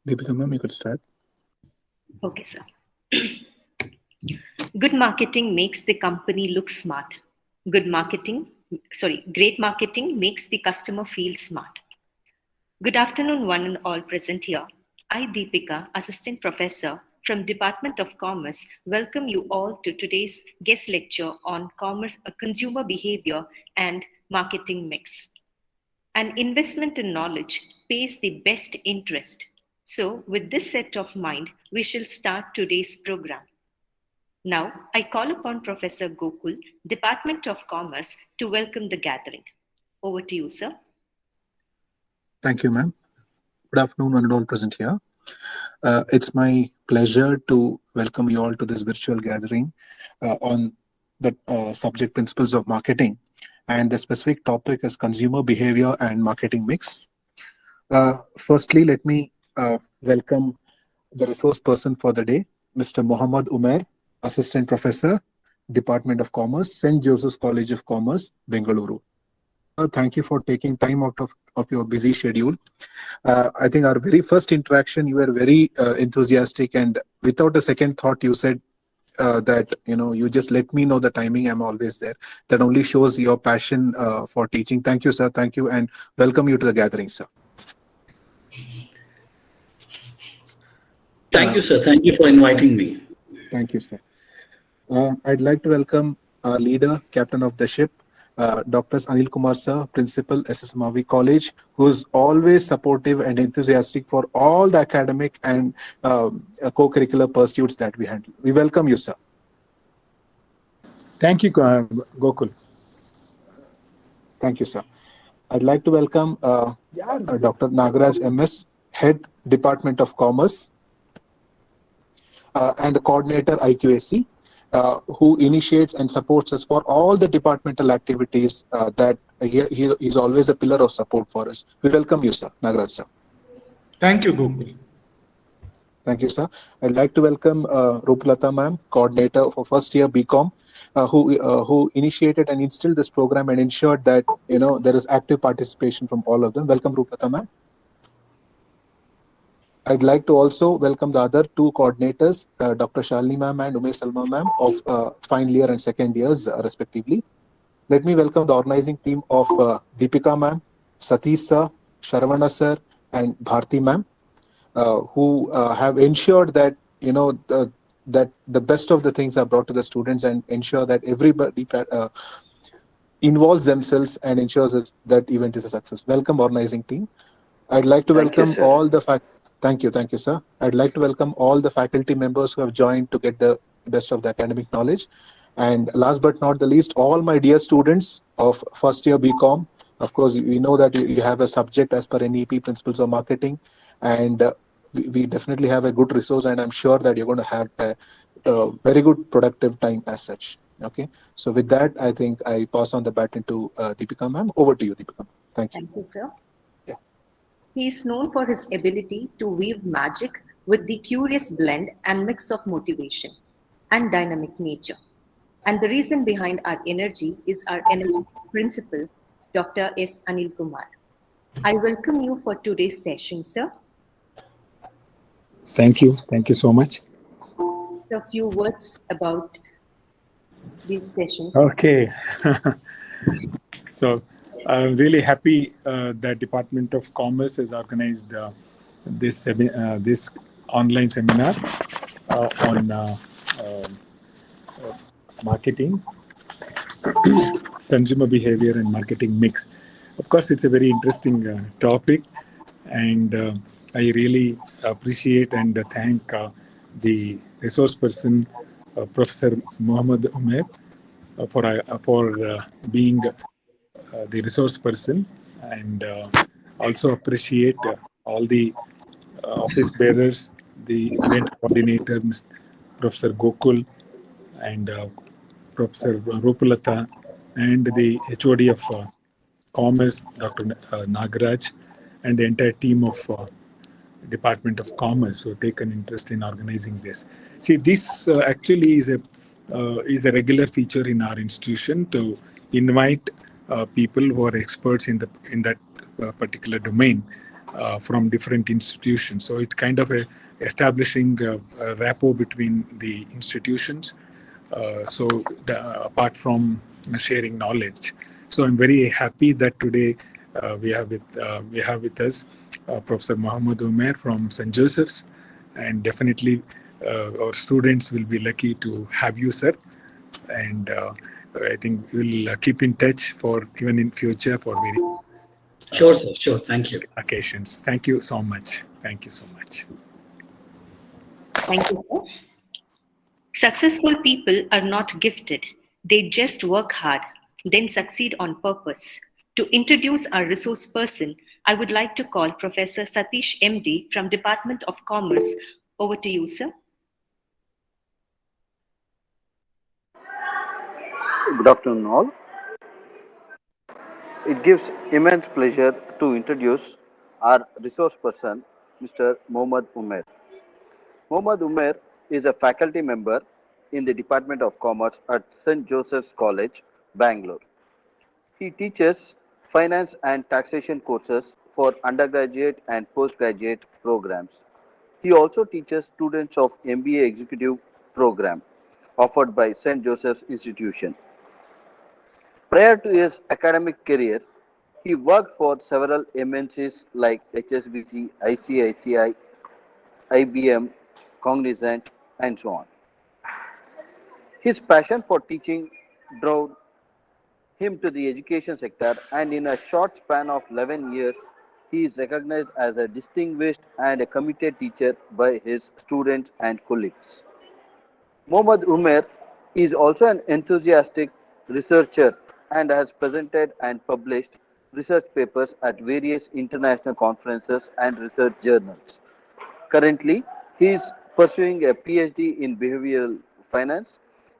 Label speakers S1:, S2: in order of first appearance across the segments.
S1: Deepika ma'am, you could start.
S2: Okay, sir. Good marketing makes the company look smart. Great marketing makes the customer feel smart. Good afternoon, one and all present here. I, Deepika, Assistant Professor from Department of Commerce, welcome you all to today's guest lecture on consumer behavior and marketing mix. An investment in knowledge pays the best interest. So, with this set of mind, we shall start today's program. Now, I call upon Professor Gokul, Department of Commerce, to welcome the gathering. Over to you, sir.
S1: Thank you, ma'am. Good afternoon, one and all present here. It's my pleasure to welcome you all to this virtual gathering on the subject principles of marketing. And the specific topic is consumer behavior and marketing mix. Firstly, let me welcome the resource person for the day, Mr. Mohammed Umair, Assistant Professor, Department of Commerce, St. Joseph's College of Commerce, Bengaluru. Thank you for taking time out of your busy schedule. I think our very first interaction, you were very enthusiastic, and without a second thought, you said that you just let me know the timing. I'm always there. That only shows your passion for teaching. Thank you, sir. Thank you, and welcome you to the gathering, sir.
S3: Thank you, sir. Thank you for inviting me.
S1: Thank you, sir. I'd like to welcome our leader, captain of the ship, Dr. Anil Kumar sir, Principal, SSMRV College, who is always supportive and enthusiastic for all the academic and co-curricular pursuits that we handle. We welcome you, sir.
S4: Thank you, Gokul.
S1: Thank you, sir. I'd like to welcome Dr. Nagaraj MS, Head, Department of Commerce, and the coordinator, IQAC, who initiates and supports us for all the departmental activities that he is always a pillar of support for us. We welcome you, sir, Nagaraj, sir.
S5: Thank you, Gokul.
S1: Thank you, sir. I'd like to welcome Rupalata ma'am, coordinator for first year BCom, who initiated and instilled this program and ensured that there is active participation from all of them. Welcome, Rupalata ma'am. I'd like to also welcome the other two coordinators, Dr. Shalini ma'am and Umesh Salma ma'am of final year and second years respectively. Let me welcome the organizing team of Deepika ma'am, Satish sir, Sharavana sir, and Bharti ma'am, who have ensured that that the best of the things are brought to the students and ensure that everybody involves themselves and ensures that event is a success. Welcome, organizing team. I'd like to welcome all the Thank you, sir. I'd like to welcome all the faculty members who have joined to get the best of the academic knowledge. And last but not the least, all my dear students of first year BCom. Of course, we know that you have a subject as per NEP, Principles of Marketing, and we definitely have a good resource, and I'm sure that you're going to have a very good productive time as such. Okay, so with that, I think I pass on the baton to Deepika ma'am. Over to you, Deepika. Thank you.
S2: Thank you, sir. He is known for his ability to weave magic with the curious blend and mix of motivation and dynamic nature. And the reason behind our energy is our energy principal, Dr. S. Anil Kumar. I welcome you for today's session, sir.
S4: Thank you. Thank you so much.
S2: So, a few words about this session.
S4: Okay. So, I'm really happy that Department of Commerce has organized this online seminar on marketing, consumer behavior and marketing mix. Of course, it's a very interesting topic, and I really appreciate and thank the resource person, Professor Mohammed Umair, for being the resource person, and also appreciate all the office bearers, the event coordinator, Professor Gokul, and Professor Rupalata, and the HOD of Commerce, Dr. Nagaraj, and the entire team of Department of Commerce who take an interest in organizing this. See, this actually is a regular feature in our institution to invite people who are experts in that particular domain from different institutions. So it's kind of establishing a rapport between the institutions. Apart from sharing knowledge, so I'm very happy that today we have with us Professor Mohammed Umair from St. Joseph's, and definitely our students will be lucky to have you, sir. And I think we'll keep in touch for even in future for very
S3: Sure, sir. Sure. Thank you.
S4: occasions. Thank you so much. Thank you so much.
S2: Thank you, sir. Successful people are not gifted. They just work hard, then succeed on purpose. To introduce our resource person, I would like to call Professor Satish MD from Department of Commerce. Over to you, sir.
S6: Good afternoon, all. It gives immense pleasure to introduce our resource person, Mr. Mohammed Umair. Mohammed Umair is a faculty member in the Department of Commerce at St. Joseph's College, Bangalore. He teaches finance and taxation courses for undergraduate and postgraduate programs. He also teaches students of MBA Executive Program offered by St. Joseph's Institution. Prior to his academic career, he worked for several MNCs like HSBC, ICICI, IBM, Cognizant, and so on. His passion for teaching drove him to the education sector, and in a short span of 11 years, he is recognized as a distinguished and a committed teacher by his students and colleagues. Mohammed Umair is also an enthusiastic researcher and has presented and published research papers at various international conferences and research journals. Currently, he is pursuing a PhD in behavioral finance.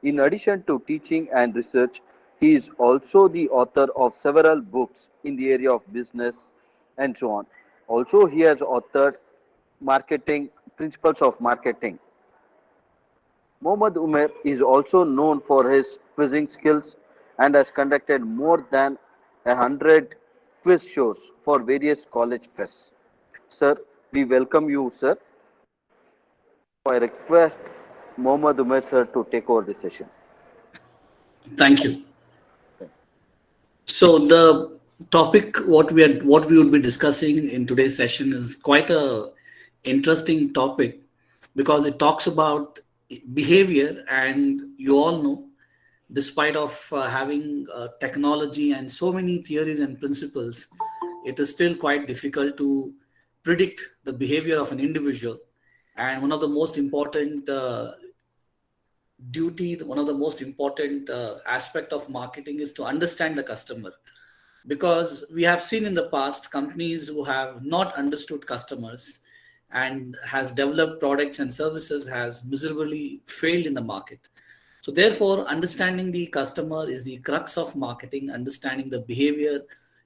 S6: In addition to teaching and research, he is also the author of several books in the area of business and so on. Also, he has authored marketing principles of marketing. Mohammed Umair is also known for his quizzing skills and has conducted more than 100 quiz shows for various college fests. Sir, we welcome you, sir. I request Mohammed Umair, sir, to take over the session.
S3: Thank you. So the topic what we would be discussing in today's session is quite a interesting topic because it talks about behavior, and you all know, despite of having technology and so many theories and principles, it is still quite difficult to predict the behavior of an individual. And one of the most important aspect of marketing is to understand the customer, because we have seen in the past companies who have not understood customers and has developed products and services has miserably failed in the market. So therefore, understanding the customer is the crux of marketing. Understanding the behavior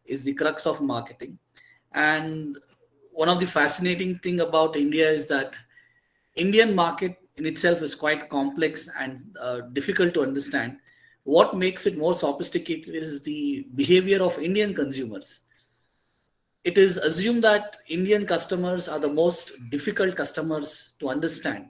S3: is the crux of marketing. And one of the fascinating thing about India is that Indian market in itself is quite complex and difficult to understand. What makes it more sophisticated is the behavior of Indian consumers. It is assumed that Indian customers are the most difficult customers to understand.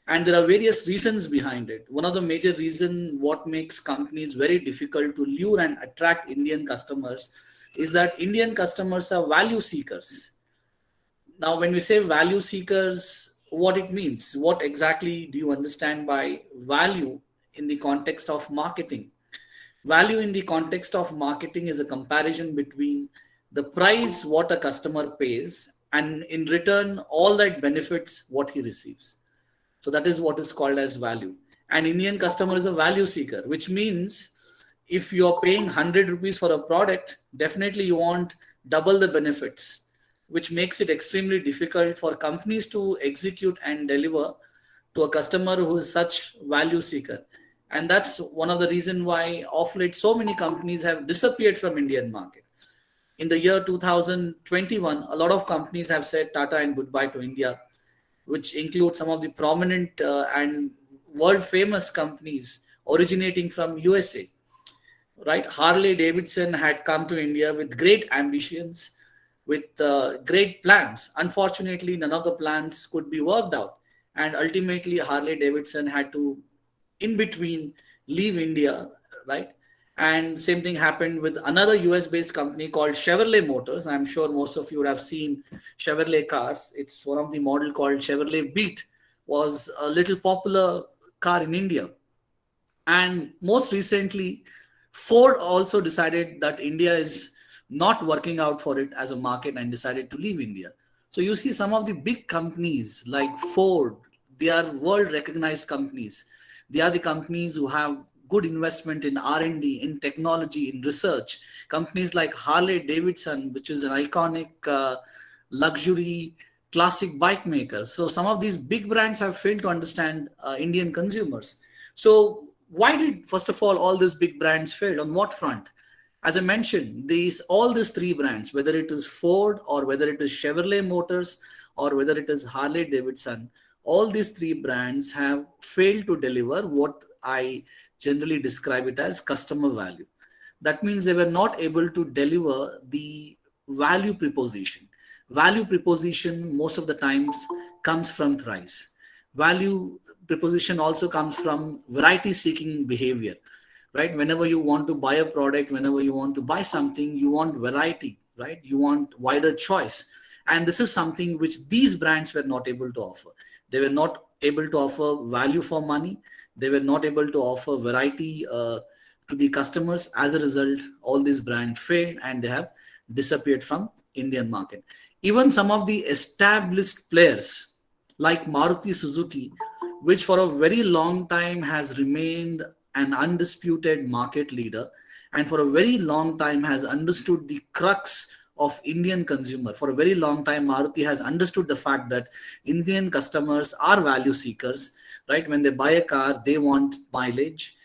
S3: And there are various reasons behind it. One of the major reasons what makes companies very difficult to lure and attract Indian customers is that Indian customers are value seekers. Now, when we say value seekers, what it means, what exactly do you understand by value in the context of marketing? Value in the context of marketing is a comparison between the price what a customer pays and in return all that benefits what he receives. So that is what is called as value. An Indian customer is a value seeker, which means if you're paying 100 rupees for a product, definitely you want double the benefits, which makes it extremely difficult for companies to execute and deliver to a customer who is such value seeker. And that's one of the reasons why of late so many companies have disappeared from Indian market. In the year 2021, a lot of companies have said Tata and goodbye to India, which include some of the prominent and world famous companies originating from USA. Right? Harley Davidson had come to India with great ambitions. with great plans. Unfortunately, none of the plans could be worked out. And ultimately, Harley Davidson had to, in between, leave India, right? And same thing happened with another US based company called Chevrolet Motors. I'm sure most of you would have seen Chevrolet cars. It's one of the model called Chevrolet Beat, was a little popular car in India. And most recently, Ford also decided that India is not working out for it as a market and decided to leave India. So you see some of the big companies like Ford, they are world recognized companies. They are the companies who have good investment in R&D, in technology, in research. Companies like Harley Davidson, which is an iconic luxury classic bike maker. So some of these big brands have failed to understand Indian consumers. So why did, first of all these big brands fail? On what front? As I mentioned, all these three brands, whether it is Ford or whether it is Chevrolet Motors or whether it is Harley Davidson, all these three brands have failed to deliver what I generally describe it as customer value. That means they were not able to deliver the value proposition. Value proposition most of the times comes from price. Value proposition also comes from variety seeking behavior, right? Whenever you want to buy a product, whenever you want to buy something, you want variety, right? You want wider choice. And this is something which these brands were not able to offer. They were not able to offer value for money. They were not able to offer variety to the customers. As a result, all these brands failed and they have disappeared from Indian market. Even some of the established players like Maruti Suzuki, which for a very long time has remained an undisputed market leader and for a very long time has understood the crux of Indian consumer. For a very long time, Maruti has understood the fact that Indian customers are value seekers, right? When they buy a car, they want mileage,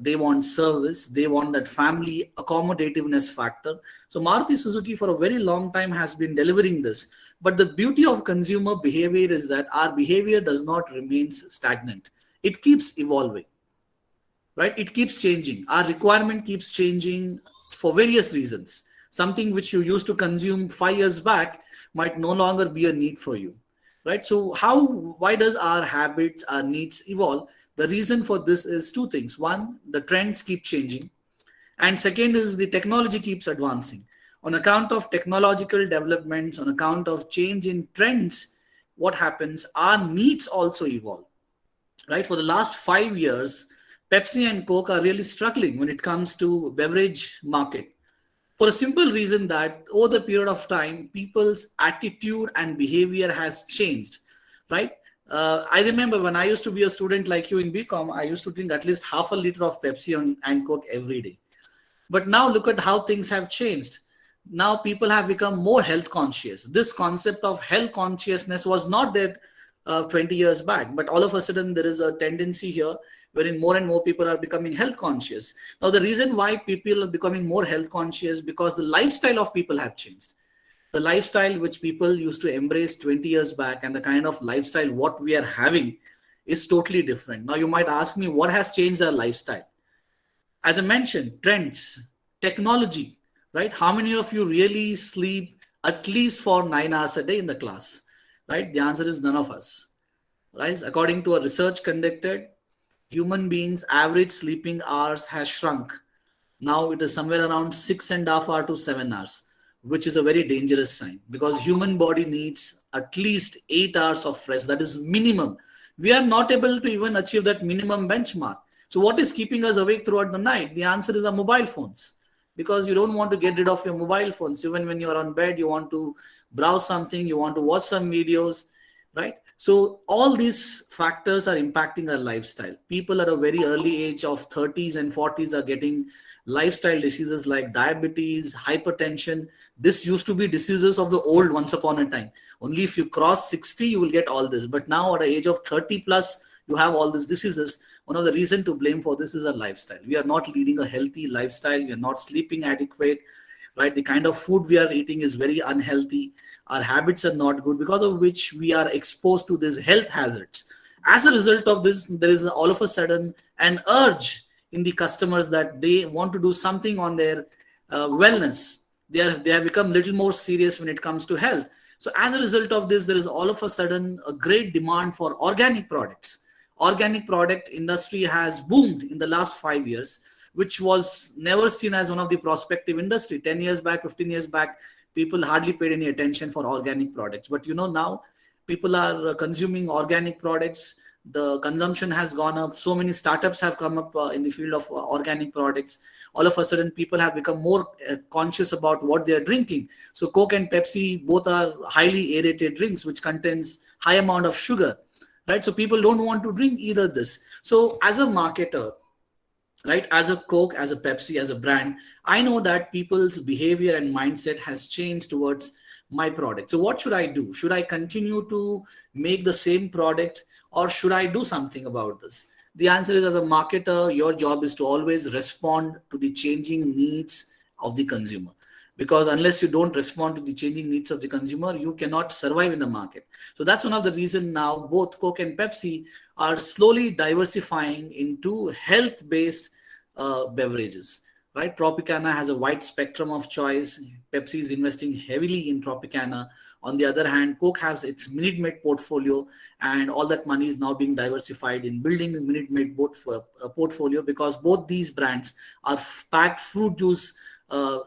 S3: they want service, they want that family accommodativeness factor. So Maruti Suzuki for a very long time has been delivering this. But the beauty of consumer behavior is that our behavior does not remain stagnant. It keeps evolving, right? It keeps changing. Our requirement keeps changing for various reasons. Something which you used to consume 5 years back might no longer be a need for you, right? So why does our habits, our needs evolve? The reason for this is two things. One, the trends keep changing. And second is the technology keeps advancing. On account of technological developments, on account of change in trends, what happens? Our needs also evolve, right? For the last 5 years, Pepsi and Coke are really struggling when it comes to beverage market. For a simple reason that over the period of time, people's attitude and behavior has changed, right? I remember when I used to be a student like you in BCom, I used to drink at least half a liter of Pepsi and Coke every day. But now look at how things have changed. Now people have become more health conscious. This concept of health consciousness was not there 20 years back, but all of a sudden there is a tendency here wherein more and more people are becoming health conscious. Now the reason why people are becoming more health conscious because the lifestyle of people have changed. The lifestyle which people used to embrace 20 years back and the kind of lifestyle what we are having is totally different. Now you might ask me what has changed our lifestyle? As I mentioned, trends, technology, right? How many of you really sleep at least for 9 hours a day in the class, right? The answer is none of us, right? According to a research conducted, human beings' average sleeping hours has shrunk. Now it is somewhere around 6.5 hours to 7 hours, which is a very dangerous sign because human body needs at least 8 hours of rest. That is minimum. We are not able to even achieve that minimum benchmark. So what is keeping us awake throughout the night? The answer is our mobile phones, because you don't want to get rid of your mobile phones. Even when you're on bed, you want to browse something, you want to watch some videos, right? So all these factors are impacting our lifestyle. People at a very early age of 30s and 40s are getting lifestyle diseases like diabetes, hypertension. This used to be diseases of the old once upon a time. Only if you cross 60, you will get all this. But now at the age of 30 plus, you have all these diseases. One of the reasons to blame for this is our lifestyle. We are not leading a healthy lifestyle. We are not sleeping adequate, right? The kind of food we are eating is very unhealthy. Our habits are not good, because of which we are exposed to these health hazards. As a result of this, there is all of a sudden an urge in the customers that they want to do something on their wellness. They have become a little more serious when it comes to health. So as a result of this, there is all of a sudden a great demand for organic products. Organic product industry has boomed in the last 5 years, which was never seen as one of the prospective industry. 10 years back, 15 years back, people hardly paid any attention for organic products. But now people are consuming organic products. The consumption has gone up. So many startups have come up in the field of organic products. All of a sudden, people have become more conscious about what they are drinking. So Coke and Pepsi both are highly aerated drinks, which contains high amount of sugar, right? So people don't want to drink either this. So as a marketer, right, as a Coke, as a Pepsi, as a brand, I know that people's behavior and mindset has changed towards my product. So what should I do? Should I continue to make the same product, or should I do something about this? The answer is, as a marketer, your job is to always respond to the changing needs of the consumer. Because unless you don't respond to the changing needs of the consumer, you cannot survive in the market. So that's one of the reasons now both Coke and Pepsi are slowly diversifying into health-based beverages. Right? Tropicana has a wide spectrum of choice. Pepsi is investing heavily in Tropicana. On the other hand, Coke has its Minute Maid portfolio, and all that money is now being diversified in building the Minute Maid portfolio, because both these brands are packed fruit juice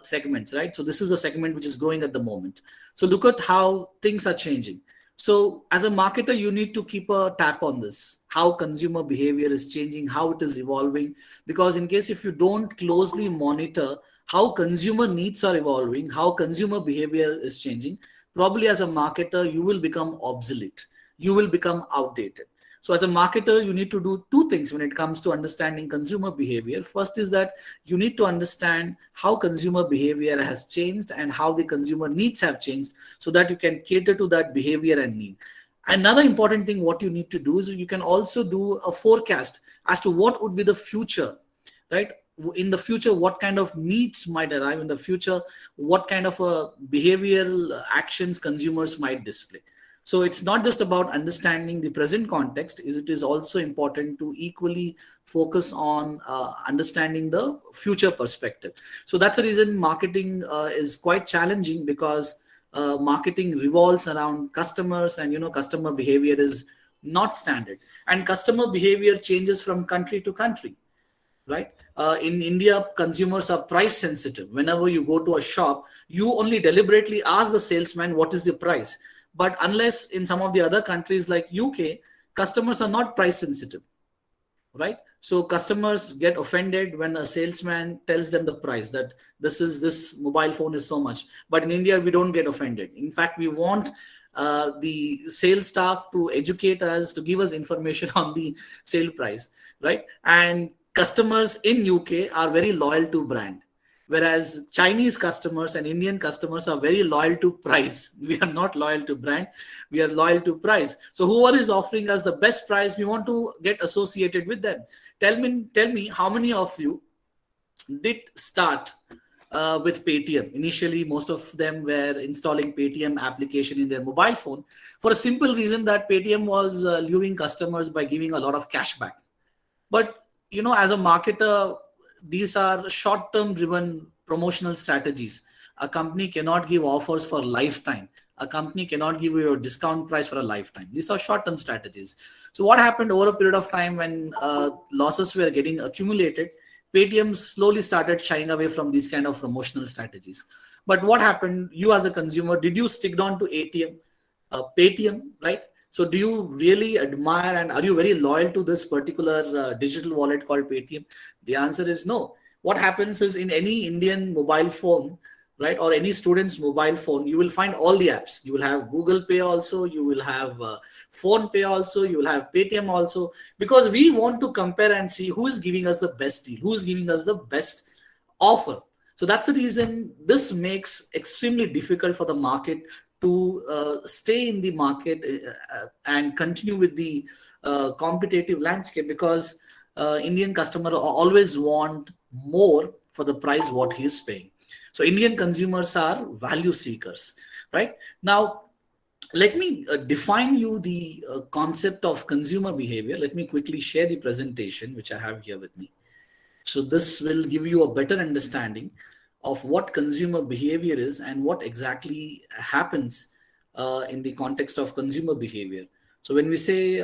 S3: segments, right? So this is the segment which is growing at the moment. So look at how things are changing. So as a marketer, you need to keep a tap on this, how consumer behavior is changing, how it is evolving. Because in case if you don't closely monitor how consumer needs are evolving, how consumer behavior is changing, probably as a marketer, you will become obsolete. You will become outdated. So as a marketer, you need to do two things when it comes to understanding consumer behavior. First is that you need to understand how consumer behavior has changed and how the consumer needs have changed, so that you can cater to that behavior and need. Another important thing what you need to do is you can also do a forecast as to what would be the future, right? In the future, what kind of needs might arrive in the future, what kind of behavioral actions consumers might display. So it's not just about understanding the present context, it is also important to equally focus on understanding the future perspective. So that's the reason marketing is quite challenging, because marketing revolves around customers, and customer behavior is not standard. And customer behavior changes from country to country, right? In India, consumers are price sensitive. Whenever you go to a shop, you only deliberately ask the salesman what is the price. But unless in some of the other countries like UK, customers are not price sensitive, right? So customers get offended when a salesman tells them the price, that this mobile phone is so much. But in India, we don't get offended. In fact, we want the sales staff to educate us, to give us information on the sale price, right? And customers in UK are very loyal to brand. Whereas Chinese customers and Indian customers are very loyal to price. We are not loyal to brand, we are loyal to price. So whoever is offering us the best price, we want to get associated with them. Tell me how many of you did start with Paytm? Initially, most of them were installing Paytm application in their mobile phone, for a simple reason that Paytm was luring customers by giving a lot of cashback. But as a marketer, these are short-term driven promotional strategies. A company cannot give offers for lifetime. A company cannot give you a discount price for a lifetime. These are short-term strategies. So what happened over a period of time, when losses were getting accumulated, Paytm slowly started shying away from these kind of promotional strategies. But what happened? You as a consumer, did you stick on to Paytm, right? So do you really admire and are you very loyal to this particular digital wallet called Paytm? The answer is no. What happens is, in any Indian mobile phone, right, or any student's mobile phone, you will find all the apps. You will have Google Pay also, you will have Phone Pay also, you will have Paytm also, because we want to compare and see who is giving us the best deal, who is giving us the best offer. So that's the reason this makes extremely difficult for the market to stay in the market and continue with the competitive landscape, because Indian customer always want more for the price what he is paying. So Indian consumers are value seekers, right? Now, let me define you the concept of consumer behavior. Let me quickly share the presentation which I have here with me. So this will give you a better understanding of what consumer behavior is and what exactly happens in the context of consumer behavior. So when we say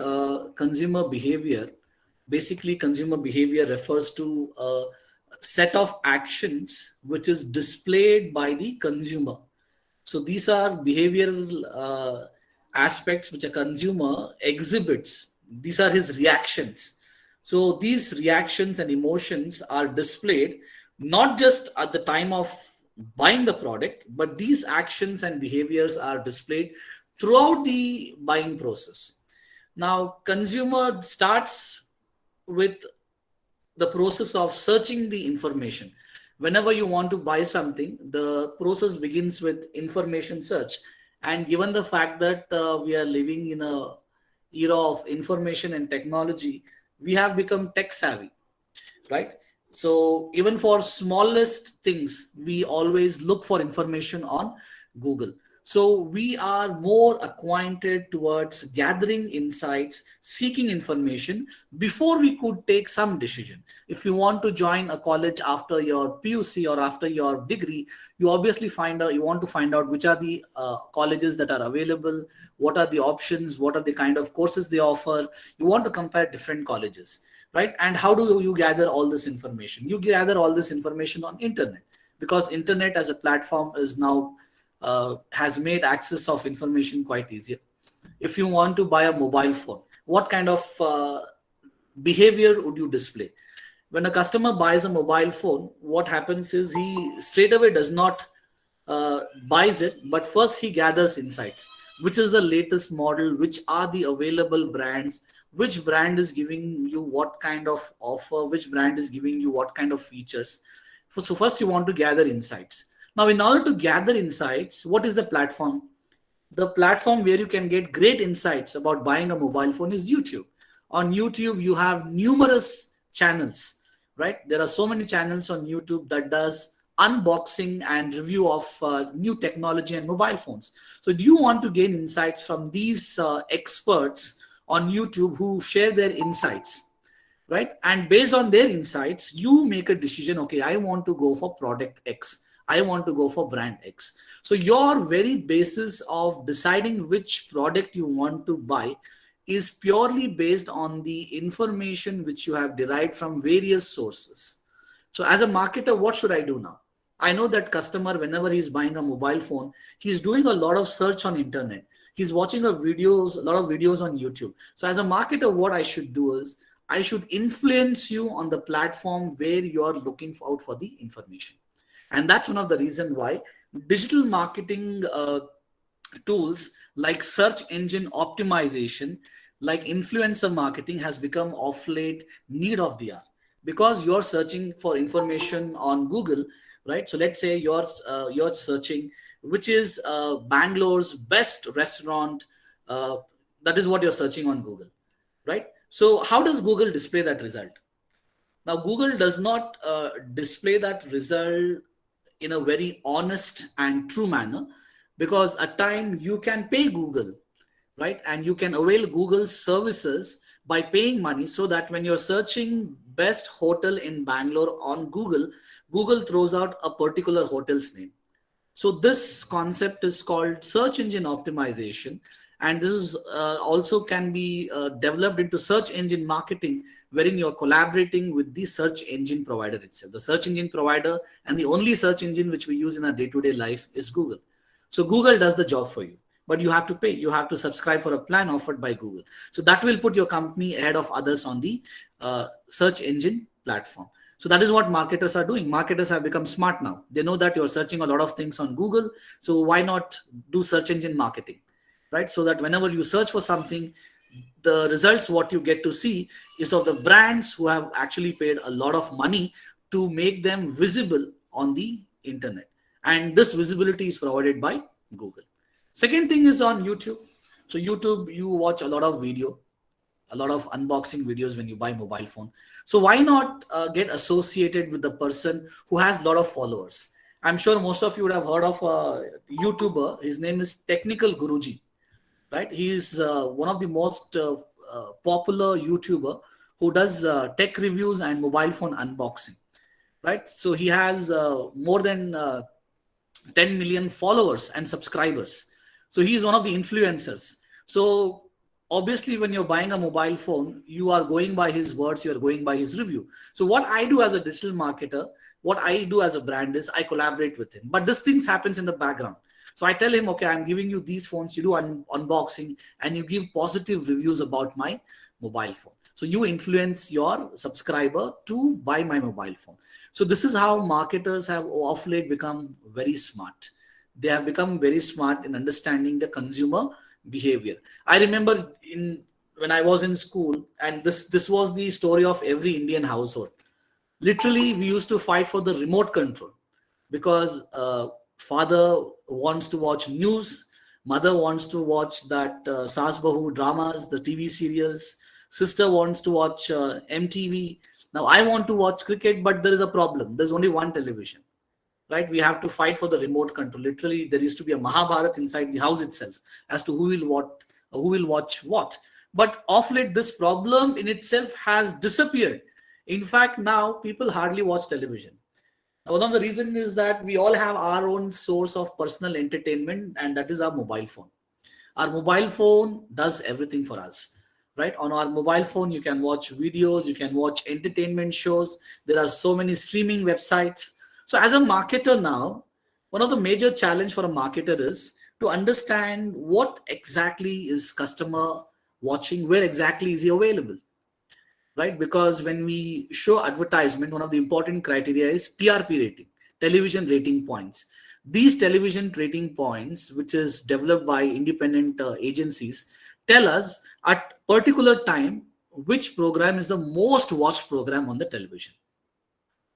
S3: consumer behavior, basically consumer behavior refers to a set of actions which is displayed by the consumer. So these are behavioral aspects which a consumer exhibits. These are his reactions. So these reactions and emotions are displayed not just at the time of buying the product, but these actions and behaviors are displayed throughout the buying process. Now, consumer starts with the process of searching the information. Whenever you want to buy something, the process begins with information search. And given the fact that we are living in a era of information and technology, we have become tech savvy, right? So even for smallest things, we always look for information on Google. So we are more acquainted towards gathering insights, seeking information before we could take some decision. If you want to join a college after your PUC or after your degree, you obviously you want to find out which are the colleges that are available, what are the options, what are the kind of courses they offer. You want to compare different colleges, right? And how do you gather all this information? You gather all this information on internet, because internet as a platform is now has made access of information quite easier. If you want to buy a mobile phone, what kind of behavior would you display? When a customer buys a mobile phone, what happens is he straight away does not buys it, but first he gathers insights. Which is the latest model? Which are the available brands? Which brand is giving you what kind of offer? Which brand is giving you what kind of features? So first you want to gather insights. Now, in order to gather insights, what is the platform? The platform where you can get great insights about buying a mobile phone is YouTube. On YouTube, you have numerous channels, right? There are so many channels on YouTube that does unboxing and review of new technology and mobile phones. So do you want to gain insights from these experts on YouTube who share their insights, right? And based on their insights, you make a decision, okay, I want to go for product X. I want to go for brand X. So your very basis of deciding which product you want to buy is purely based on the information which you have derived from various sources. So as a marketer, what should I do now? I know that customer, whenever he's buying a mobile phone, he's doing a lot of search on internet. He's watching a lot of videos on YouTube. So as a marketer, what I should do is I should influence you on the platform where you're looking out for the information. And that's one of the reasons why digital marketing tools like search engine optimization, like influencer marketing has become of late need of the hour, because you're searching for information on Google, right? So let's say you're searching which is Bangalore's best restaurant. That is what you're searching on Google, right? So how does Google display that result? Now, Google does not display that result in a very honest and true manner, because at times you can pay Google, right? And you can avail Google's services by paying money, so that when you're searching best hotel in Bangalore on Google, Google throws out a particular hotel's name. So this concept is called search engine optimization. And this is also can be developed into search engine marketing, wherein you're collaborating with the search engine provider itself. The search engine provider and the only search engine which we use in our day-to-day life is Google. So Google does the job for you, but you have to pay. You have to subscribe for a plan offered by Google. So that will put your company ahead of others on the search engine platform. So that is what marketers are doing. Marketers have become smart now. They know that you're searching a lot of things on Google. So why not do search engine marketing, right? So that whenever you search for something, the results, what you get to see is of the brands who have actually paid a lot of money to make them visible on the internet. And this visibility is provided by Google. Second thing is on YouTube. So YouTube, you watch a lot of video, a lot of unboxing videos when you buy mobile phone. So why not get associated with the person who has a lot of followers? I'm sure most of you would have heard of a YouTuber. His name is Technical Guruji, right? He is one of the most popular YouTuber who does tech reviews and mobile phone unboxing. right? So he has more than 10 million followers and subscribers. So he is one of the influencers. So obviously, when you're buying a mobile phone, you are going by his words, you are going by his review. So what I do as a digital marketer, what I do as a brand is I collaborate with him. But this things happens in the background. So I tell him, okay, I'm giving you these phones, you do unboxing, and you give positive reviews about my mobile phone. So you influence your subscriber to buy my mobile phone. So this is how marketers have of late become very smart. They have become very smart in understanding the consumer behavior. I remember when I was in school, and this was the story of every Indian household. Literally, we used to fight for the remote control because father wants to watch news, mother wants to watch that Saas Bahu dramas, the TV serials, sister wants to watch MTV. Now I want to watch cricket, but there is a problem. There's only one television, right? We have to fight for the remote control. Literally, there used to be a Mahabharat inside the house itself as to who will watch what. But of late, this problem in itself has disappeared. In fact, now people hardly watch television. One of the reasons is that we all have our own source of personal entertainment, and that is our mobile phone. Our mobile phone does everything for us, right? On our mobile phone, you can watch videos, you can watch entertainment shows. There are so many streaming websites. So as a marketer now, one of the major challenge for a marketer is to understand what exactly is customer watching, where exactly is he available, right? Because when we show advertisement, one of the important criteria is TRP rating, television rating points. These television rating points, which is developed by independent agencies, tell us at particular time which program is the most watched program on the television.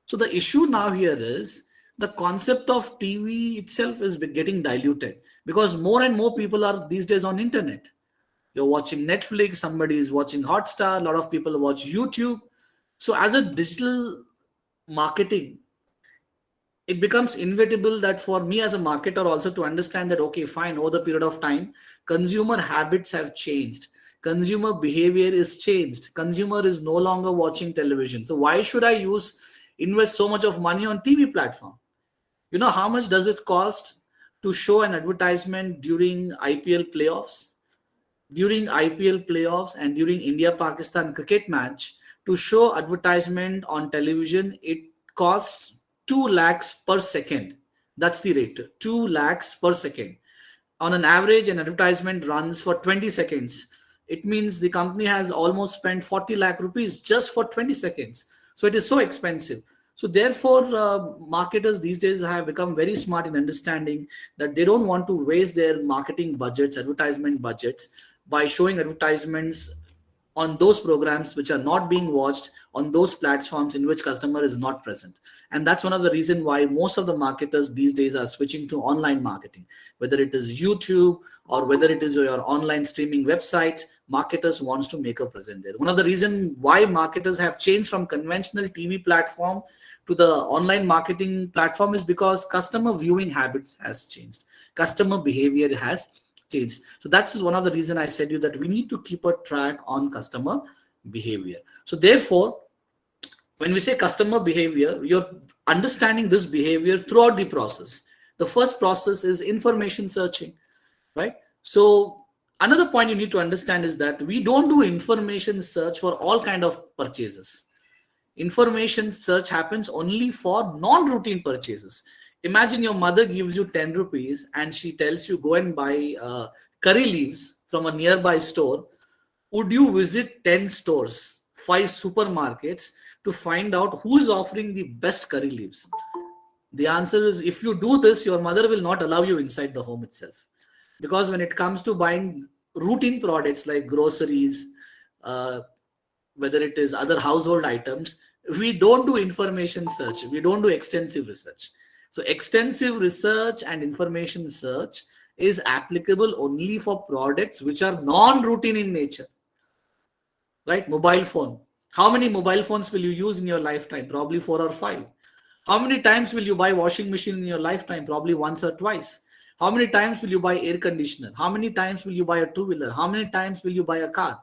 S3: So the issue now here is the concept of TV itself is getting diluted because more and more people are these days on internet. You're watching Netflix, somebody is watching Hotstar, a lot of people watch YouTube. So as a digital marketing, it becomes inevitable that for me as a marketer also to understand that, okay, fine, over the period of time, consumer habits have changed. Consumer behavior is changed. Consumer is no longer watching television. So why should I invest so much of money on TV platform? You know, how much does it cost to show an advertisement during IPL playoffs? During IPL playoffs and during India-Pakistan cricket match, to show advertisement on television, it costs 2 lakhs per second. That's the rate, 2 lakhs per second. On an average, an advertisement runs for 20 seconds. It means the company has almost spent 40 lakh rupees just for 20 seconds. So it is so expensive. So therefore, marketers these days have become very smart in understanding that they don't want to waste their marketing budgets, advertisement budgets, by showing advertisements on those programs which are not being watched on those platforms in which customer is not present. And that's one of the reasons why most of the marketers these days are switching to online marketing, whether it is YouTube or whether it is your online streaming websites. Marketers wants to make a present there. One of the reasons why marketers have changed from conventional TV platform to the online marketing platform is because customer viewing habits has changed, customer behavior has changed. So that's one of the reasons I said you that we need to keep a track on customer behavior. So therefore, when we say customer behavior, you're understanding this behavior throughout the process. The first process is information searching, right? So another point you need to understand is that we don't do information search for all kind of purchases. Information search happens only for non-routine purchases. Imagine your mother gives you 10 rupees and she tells you go and buy curry leaves from a nearby store. Would you visit 10 stores, 5 supermarkets to find out who is offering the best curry leaves? The answer is if you do this, your mother will not allow you inside the home itself. Because when it comes to buying routine products like groceries, whether it is other household items, we don't do information search. We don't do extensive research. So extensive research and information search is applicable only for products which are non-routine in nature, right? Mobile phone. How many mobile phones will you use in your lifetime? Probably 4 or 5. How many times will you buy washing machine in your lifetime? Probably once or twice. How many times will you buy air conditioner? How many times will you buy a two-wheeler? How many times will you buy a car?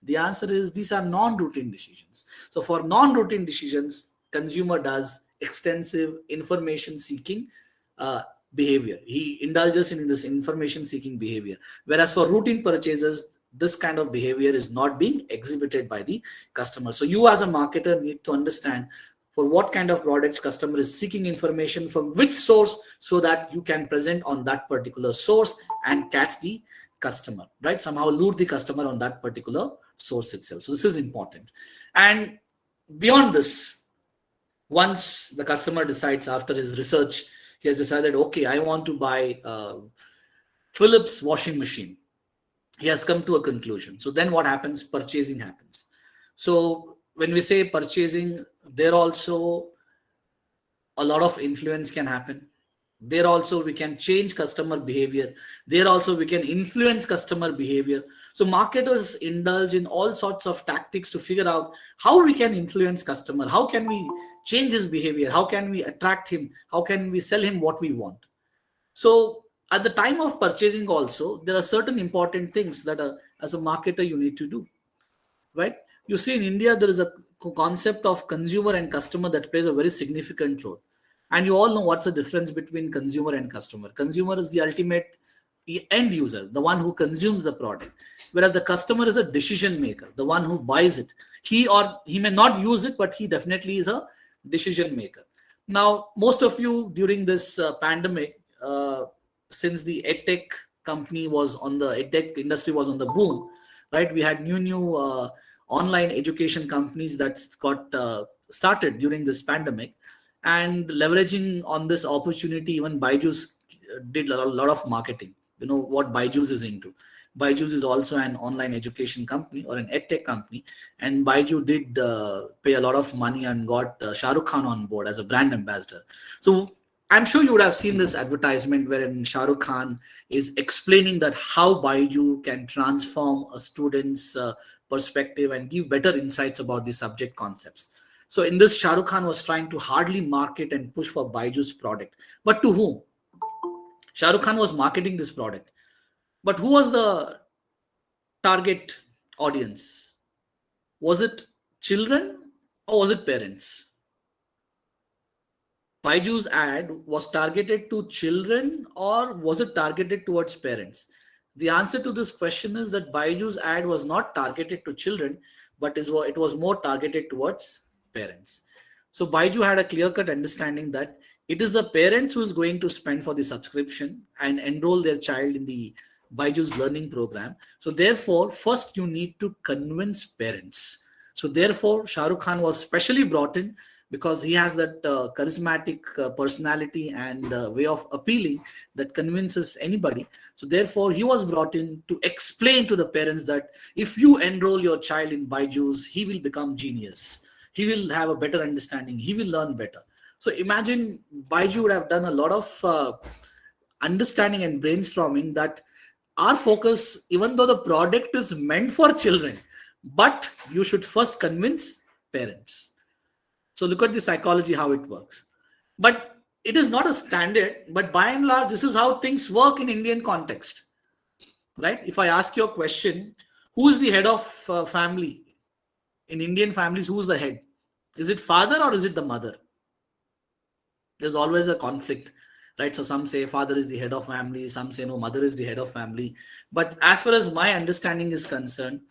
S3: The answer is these are non-routine decisions. So for non-routine decisions, consumer does extensive information seeking behavior. He indulges in this information seeking behavior. Whereas for routine purchases, this kind of behavior is not being exhibited by the customer. So you as a marketer need to understand for what kind of products customer is seeking information from which source, so that you can present on that particular source and catch the customer, right? Somehow lure the customer on that particular source itself. So this is important. And beyond this, once the customer decides after his research, he has decided, okay, I want to buy Philips washing machine. He has come to a conclusion. So then what happens? Purchasing happens. So when we say purchasing, there also a lot of influence can happen. There also we can change customer behavior. There also we can influence customer behavior. So marketers indulge in all sorts of tactics to figure out how we can influence customer. How can we change his behavior? How can we attract him? How can we sell him what we want? So at the time of purchasing also, there are certain important things that as a marketer you need to do, right? You see, in India, there is a concept of consumer and customer that plays a very significant role. And you all know what's the difference between consumer and customer. Consumer is the ultimate end user, the one who consumes the product, whereas the customer is a decision maker, the one who buys it. He may not use it, but he definitely is a decision maker. Now, most of you during this pandemic, since the edtech industry was on the boom, right? We had new online education companies that got started during this pandemic, and leveraging on this opportunity, even Byju's did a lot of marketing. You know what Byju's is into. Byju's is also an online education company or an edtech company, and Byju did pay a lot of money and got Shah Rukh Khan on board as a brand ambassador. So I'm sure you would have seen this advertisement wherein Shah Rukh Khan is explaining that how Byju can transform a student's perspective and give better insights about the subject concepts. So in this, Shah Rukh Khan was trying to hardly market and push for Byju's product. But to whom? Shah Rukh Khan was marketing this product. But who was the target audience? Was it children or was it parents? Byju's ad was targeted to children or was it targeted towards parents? The answer to this question is that Byju's ad was not targeted to children, but it was more targeted towards parents. So Byju had a clear-cut understanding that it is the parents who is going to spend for the subscription and enroll their child in the Byju's learning program. So therefore, first you need to convince parents. So therefore, Shah Rukh Khan was specially brought in because he has that charismatic personality and way of appealing that convinces anybody. So therefore, he was brought in to explain to the parents that if you enroll your child in Byju's, he will become genius. He will have a better understanding. He will learn better. So imagine Byju would have done a lot of understanding and brainstorming that our focus, even though the product is meant for children, but you should first convince parents. So look at the psychology, how it works. But it is not a standard, but by and large, this is how things work in Indian context, right? If I ask you a question, who is the head of family? In Indian families, who's the head? Is it father or is it the mother? There's always a conflict, right? So some say father is the head of family, some say no, mother is the head of family. But as far as my understanding is concerned,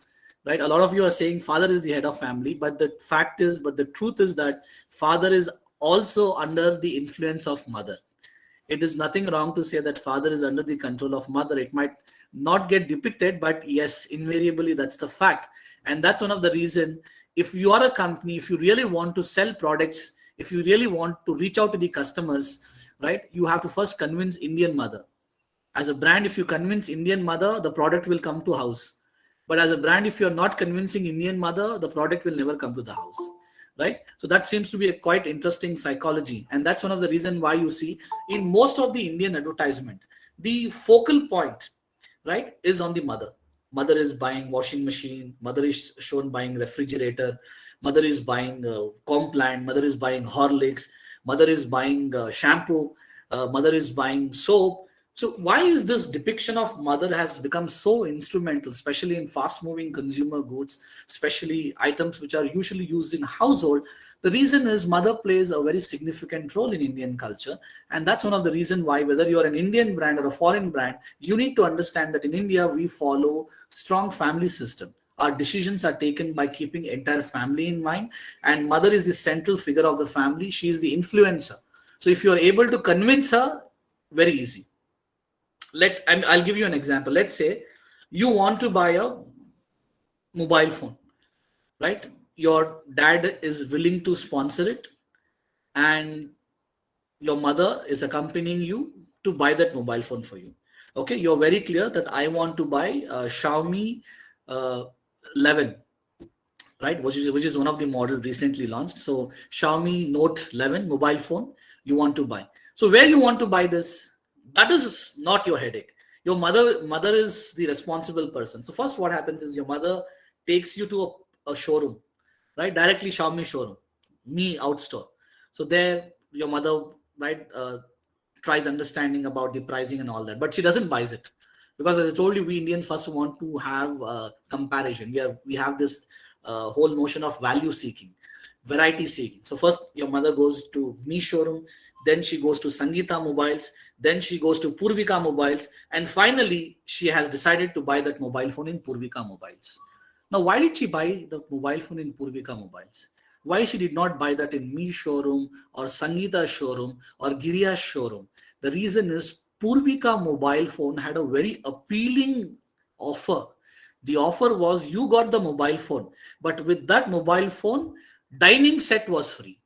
S3: right, a lot of you are saying father is the head of family, but the truth is that father is also under the influence of mother. It is nothing wrong to say that father is under the control of mother. It might not get depicted, but yes, invariably that's the fact. And that's one of the reasons, if you are a company, if you really want to sell products, if you really want to reach out to the customers, right, you have to first convince Indian mother. As a brand, if you convince Indian mother, the product will come to house. But as a brand, if you're not convincing Indian mother, the product will never come to the house, right? So that seems to be a quite interesting psychology. And that's one of the reasons why you see in most of the Indian advertisement, the focal point, right, is on the mother. Mother is buying washing machine. Mother is shown buying refrigerator. Mother is buying Complan. Mother is buying Horlicks. Mother is buying shampoo. Mother is buying soap. So why is this depiction of mother has become so instrumental, especially in fast-moving consumer goods, especially items which are usually used in household? The reason is mother plays a very significant role in Indian culture. And that's one of the reasons why, whether you're an Indian brand or a foreign brand, you need to understand that in India, we follow strong family system. Our decisions are taken by keeping entire family in mind. And mother is the central figure of the family. She is the influencer. So if you're able to convince her, very easy. I'll give you an example. Let's say you want to buy a mobile phone, right? Your dad is willing to sponsor it, and your mother is accompanying you to buy that mobile phone for you. Okay, you're very clear that I want to buy a Xiaomi uh, 11, right? Which is one of the model recently launched. So Xiaomi Note 11 mobile phone you want to buy. So where you want to buy this? That is not your headache. Your mother is the responsible person. So first what happens is your mother takes you to a showroom, right? Directly Xiaomi showroom, me out store. So there your mother, right, tries understanding about the pricing and all that, but she doesn't buy it, because as I told you, we Indians first want to have comparison. We have this whole notion of value seeking, variety seeking. So first your mother goes to me showroom, then she goes to Sangeeta Mobiles, then she goes to Purvika Mobiles, and finally she has decided to buy that mobile phone in Purvika Mobiles. Now, why did she buy the mobile phone in Purvika Mobiles? Why she did not buy that in me showroom or Sangeeta showroom or Giriya's showroom? The reason is Purvika mobile phone had a very appealing offer. The offer was you got the mobile phone, but with that mobile phone, dining set was free.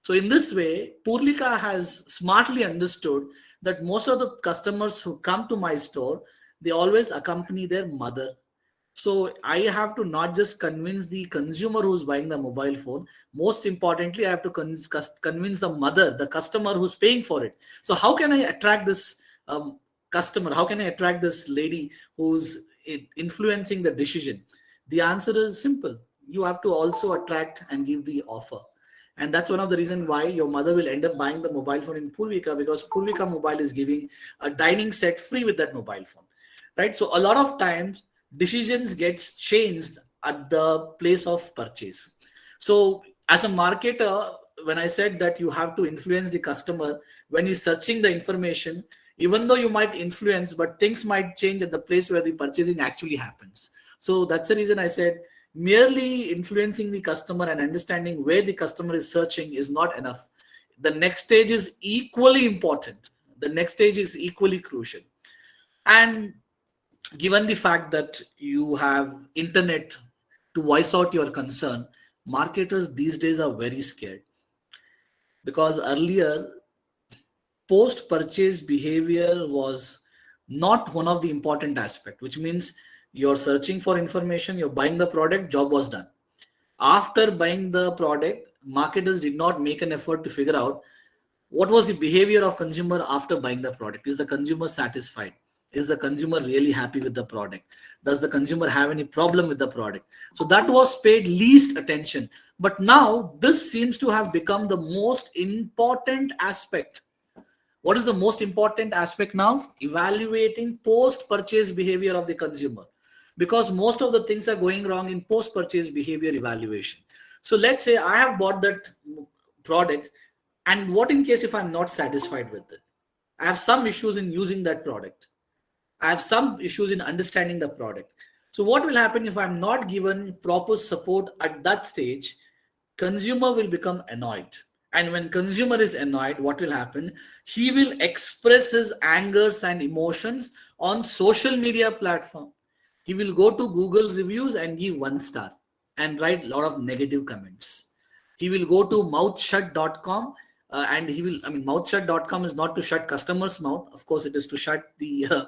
S3: So in this way, Purvika has smartly understood that most of the customers who come to my store, they always accompany their mother. So I have to not just convince the consumer who's buying the mobile phone. Most importantly, I have to convince the mother, the customer who's paying for it. So how can I attract this customer? How can I attract this lady who's influencing the decision? The answer is simple. You have to also attract and give the offer. And that's one of the reasons why your mother will end up buying the mobile phone in Purvika, because Purvika Mobile is giving a dining set free with that mobile phone, right? So a lot of times decisions gets changed at the place of purchase. So as a marketer, when I said that you have to influence the customer when he's searching the information, even though you might influence, but things might change at the place where the purchasing actually happens. So that's the reason I said merely influencing the customer and understanding where the customer is searching is not enough. The next stage is equally important. The next stage is equally crucial. And given the fact that you have internet to voice out your concern, marketers these days are very scared, because earlier post-purchase behavior was not one of the important aspects, which means you're searching for information, you're buying the product, job was done. After buying the product, marketers did not make an effort to figure out what was the behavior of consumer after buying the product. Is the consumer satisfied? Is the consumer really happy with the product? Does the consumer have any problem with the product? So that was paid least attention. But now this seems to have become the most important aspect. What is the most important aspect now? Evaluating post-purchase behavior of the consumer. Because most of the things are going wrong in post-purchase behavior evaluation. So let's say I have bought that product, and what in case if I'm not satisfied with it? I have some issues in using that product. I have some issues in understanding the product. So what will happen if I'm not given proper support at that stage? Consumer will become annoyed. And when consumer is annoyed, what will happen? He will express his angers and emotions on social media platform. He will go to Google reviews and give 1 star and write a lot of negative comments. He will go to mouthshut.com and he will, mouthshut.com is not to shut customers' mouth. Of course, it is to shut the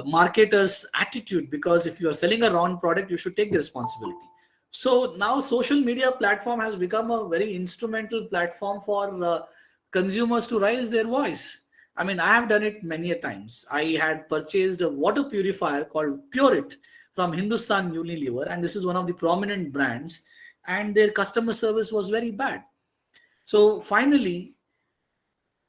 S3: marketer's attitude, because if you are selling a wrong product, you should take the responsibility. So now social media platform has become a very instrumental platform for consumers to raise their voice. I have done it many a times. I had purchased a water purifier called Purit from Hindustan Unilever, and this is one of the prominent brands, and their customer service was very bad. So finally,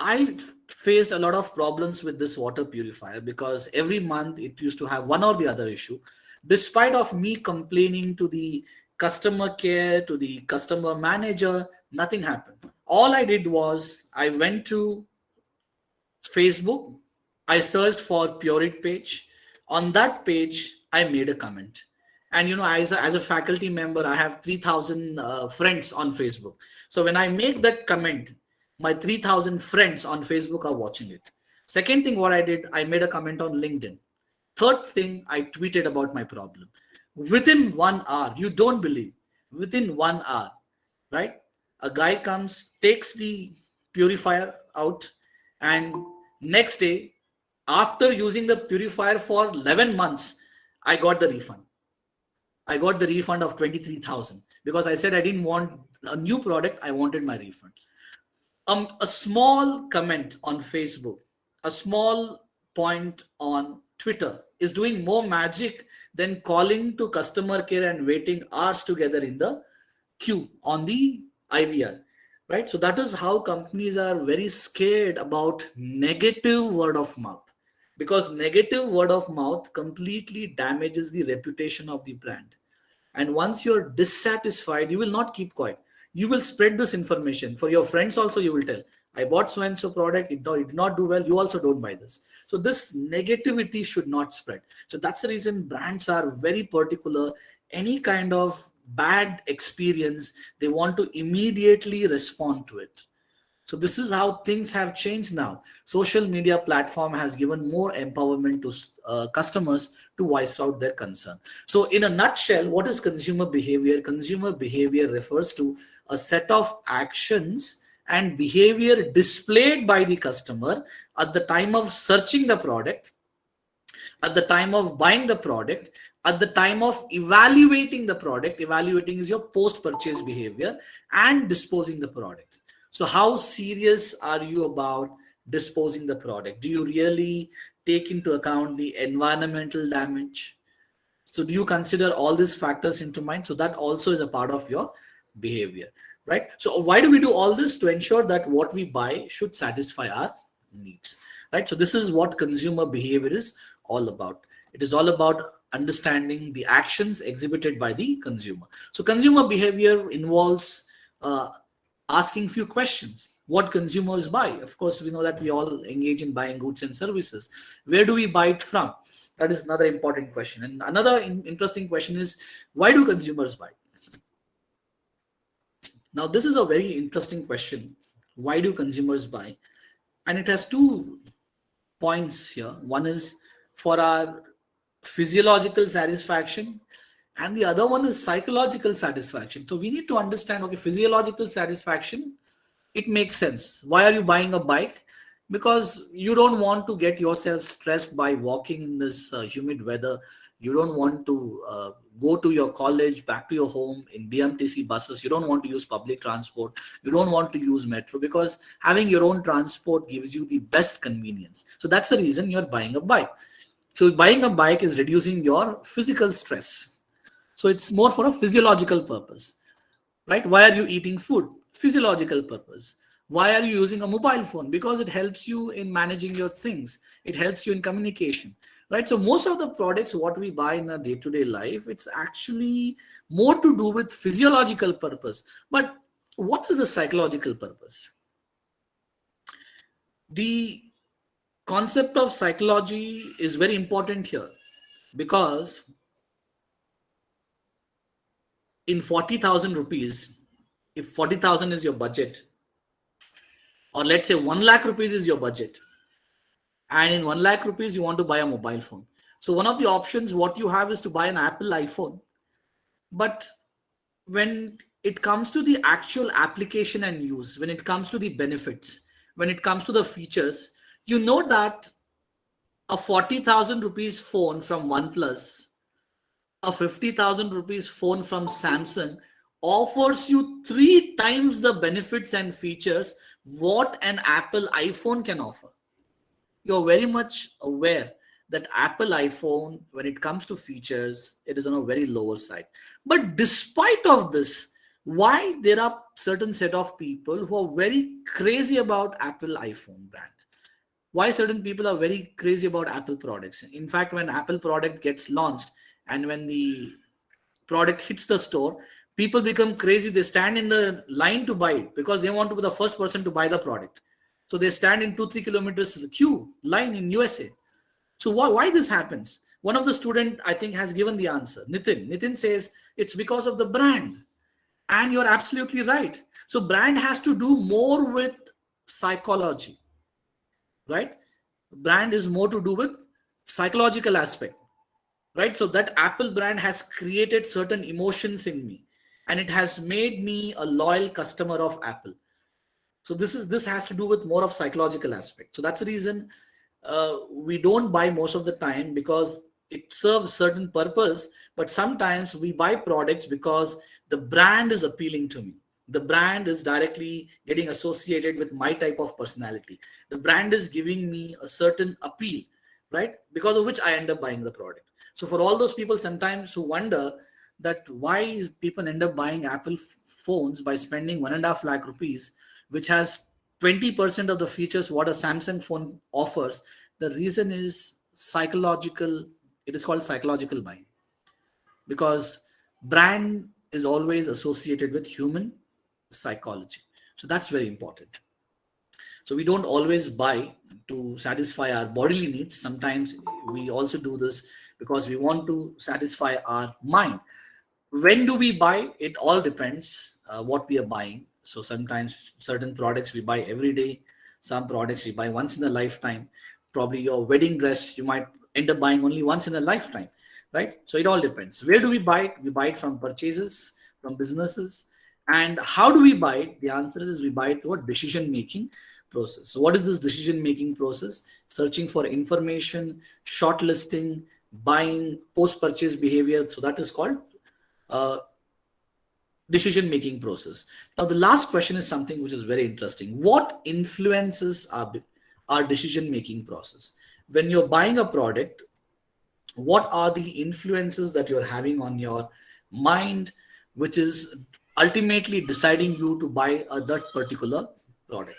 S3: I faced a lot of problems with this water purifier because every month it used to have one or the other issue. Despite of me complaining to the customer care, to the customer manager, nothing happened. All I did was I went to Facebook, I searched for Pureit page. On that page, I made a comment. And as a faculty member, I have 3,000 friends on Facebook. So when I make that comment, my 3,000 friends on Facebook are watching it. Second thing, what I did, I made a comment on LinkedIn. Third thing, I tweeted about my problem. Within 1 hour, you don't believe, within 1 hour, right? A guy comes, takes the purifier out, and next day, after using the purifier for 11 months, I got the refund. I got the refund of 23,000 because I said I didn't want a new product. I wanted my refund. A small comment on Facebook, a small point on Twitter is doing more magic than calling to customer care and waiting hours together in the queue on the IVR, right? So that is how companies are very scared about negative word of mouth, because negative word of mouth completely damages the reputation of the brand. And once you're dissatisfied, you will not keep quiet. You will spread this information. For your friends also, you will tell, I bought so-and-so product, it did not do well, you also don't buy this. So this negativity should not spread. So that's the reason brands are very particular. Any kind of bad experience, they want to immediately respond to it. So this is how things have changed now. Social media platform has given more empowerment to customers to voice out their concern. So in a nutshell, what is consumer behavior? Consumer behavior refers to a set of actions and behavior displayed by the customer at the time of searching the product, at the time of buying the product, at the time of evaluating the product. Evaluating is your post-purchase behavior, and disposing the product. So how serious are you about disposing the product? Do you really take into account the environmental damage? So do you consider all these factors into mind? So that also is a part of your behavior, right? So why do we do all this? To ensure that what we buy should satisfy our needs, right? So this is what consumer behavior is all about. It is all about understanding the actions exhibited by the consumer. So consumer behavior involves asking few questions. What consumers buy? Of course, we know that we all engage in buying goods and services. Where do we buy it from? That is another important question. And another interesting question is, why do consumers buy? Now, this is a very interesting question. Why do consumers buy? And it has 2 points here. One is for our physiological satisfaction, and the other one is psychological satisfaction. So we need to understand, okay, physiological satisfaction, it makes sense. Why are you buying a bike? Because you don't want to get yourself stressed by walking in this humid weather. You don't want to go to your college, back to your home in BMTC buses. You don't want to use public transport. You don't want to use metro, because having your own transport gives you the best convenience. So that's the reason you're buying a bike. So buying a bike is reducing your physical stress. So it's more for a physiological purpose, right? Why are you eating food? Physiological purpose. Why are you using a mobile phone? Because it helps you in managing your things. It helps you in communication, right? So most of the products what we buy in our day-to-day life, it's actually more to do with physiological purpose. But what is the psychological purpose? The concept of psychology is very important here, because in 40,000 rupees, if 40,000 is your budget, or let's say 1 lakh rupees is your budget, and in 1 lakh rupees you want to buy a mobile phone. So one of the options what you have is to buy an Apple iPhone. But when it comes to the actual application and use, when it comes to the benefits, when it comes to the features, you know that a 40,000 rupees phone from OnePlus, a 50,000 rupees phone from Samsung offers you 3 times the benefits and features what an Apple iPhone can offer. You're very much aware that Apple iPhone, when it comes to features, it is on a very lower side. But despite of this, why there are certain set of people who are very crazy about Apple iPhone brand. Why certain people are very crazy about Apple products. In fact, when Apple product gets launched and when the product hits the store, people become crazy. They stand in the line to buy it because they want to be the first person to buy the product. So they stand in 2-3 kilometers queue line in USA. So why this happens? One of the student, I think, has given the answer. Nitin says it's because of the brand. And you're absolutely right. So brand has to do more with psychology, right? Brand is more to do with psychological aspect, right? So that Apple brand has created certain emotions in me, and it has made me a loyal customer of Apple. So this has to do with more of psychological aspect. So that's the reason we don't buy most of the time, because it serves certain purpose. But sometimes we buy products because the brand is appealing to me. The brand is directly getting associated with my type of personality. The brand is giving me a certain appeal, right? Because of which I end up buying the product. So for all those people sometimes who wonder that why people end up buying Apple phones by spending 1.5 lakh rupees, which has 20% of the features what a Samsung phone offers, the reason is psychological. It is called psychological buying, because brand is always associated with human psychology. So that's very important. So we don't always buy to satisfy our bodily needs. Sometimes we also do this because we want to satisfy our mind. When do we buy? It all depends what we are buying. So sometimes certain products we buy every day. Some products we buy once in a lifetime. Probably your wedding dress, you might end up buying only once in a lifetime, right? So it all depends. Where do we buy it? We buy it from purchases, from businesses. And how do we buy it? The answer is we buy it through a decision-making process. So what is this decision-making process? Searching for information, shortlisting, buying, post-purchase behavior. So that is called decision-making process. Now, the last question is something which is very interesting. What influences our decision-making process? When you're buying a product, what are the influences that you're having on your mind, which is ultimately deciding you to buy that particular product?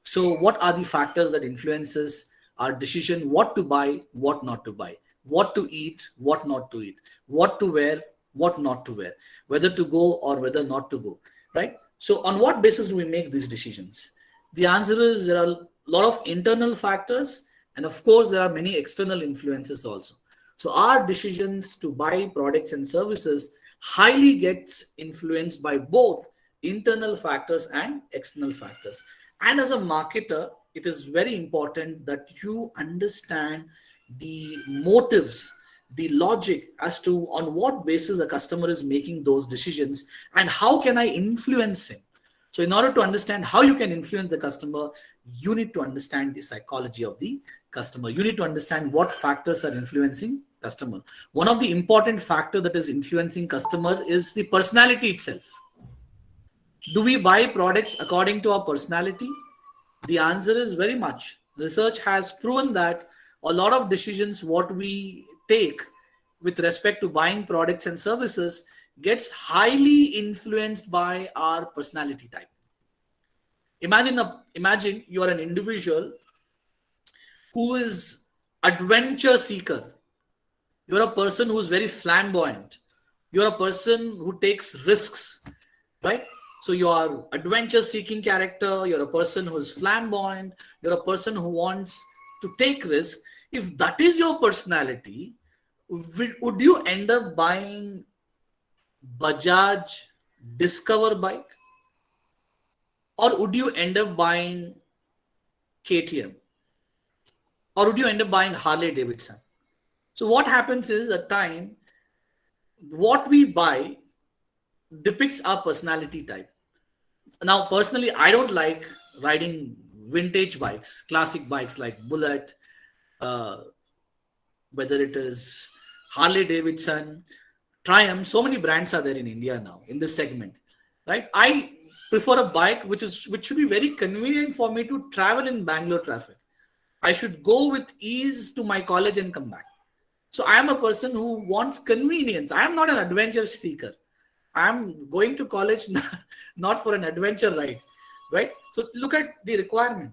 S3: So what are the factors that influences our decision, what to buy, what not to buy, what to eat, what not to eat, what to wear, what not to wear, whether to go or whether not to go, right? So on what basis do we make these decisions? The answer is there are a lot of internal factors, and of course there are many external influences also. So our decisions to buy products and services highly gets influenced by both internal factors and external factors. And as a marketer, it is very important that you understand the motives, the logic as to on what basis a customer is making those decisions and how can I influence him. So in order to understand how you can influence the customer, you need to understand the psychology of the customer. You need to understand what factors are influencing customer. One of the important factor that is influencing customer is the personality itself. Do we buy products according to our personality? The answer is very much. Research has proven that a lot of decisions what we take with respect to buying products and services gets highly influenced by our personality type. Imagine you are an individual who is adventure seeker. You're a person who is very flamboyant. You're a person who takes risks, right? So you are adventure seeking character. You're a person who is flamboyant. You're a person who wants to take risks. If that is your personality, would you end up buying Bajaj Discover bike? Or would you end up buying KTM? Or would you end up buying Harley Davidson? So what happens is at time, what we buy depicts our personality type. Now, personally, I don't like riding vintage bikes, classic bikes like Bullet, whether it is Harley Davidson, Triumph. So many brands are there in India now in this segment, right? I prefer a bike which should be very convenient for me to travel in Bangalore traffic. I should go with ease to my college and come back. So I am a person who wants convenience. I am not an adventure seeker. I'm going to college not for an adventure ride, right? So look at the requirement.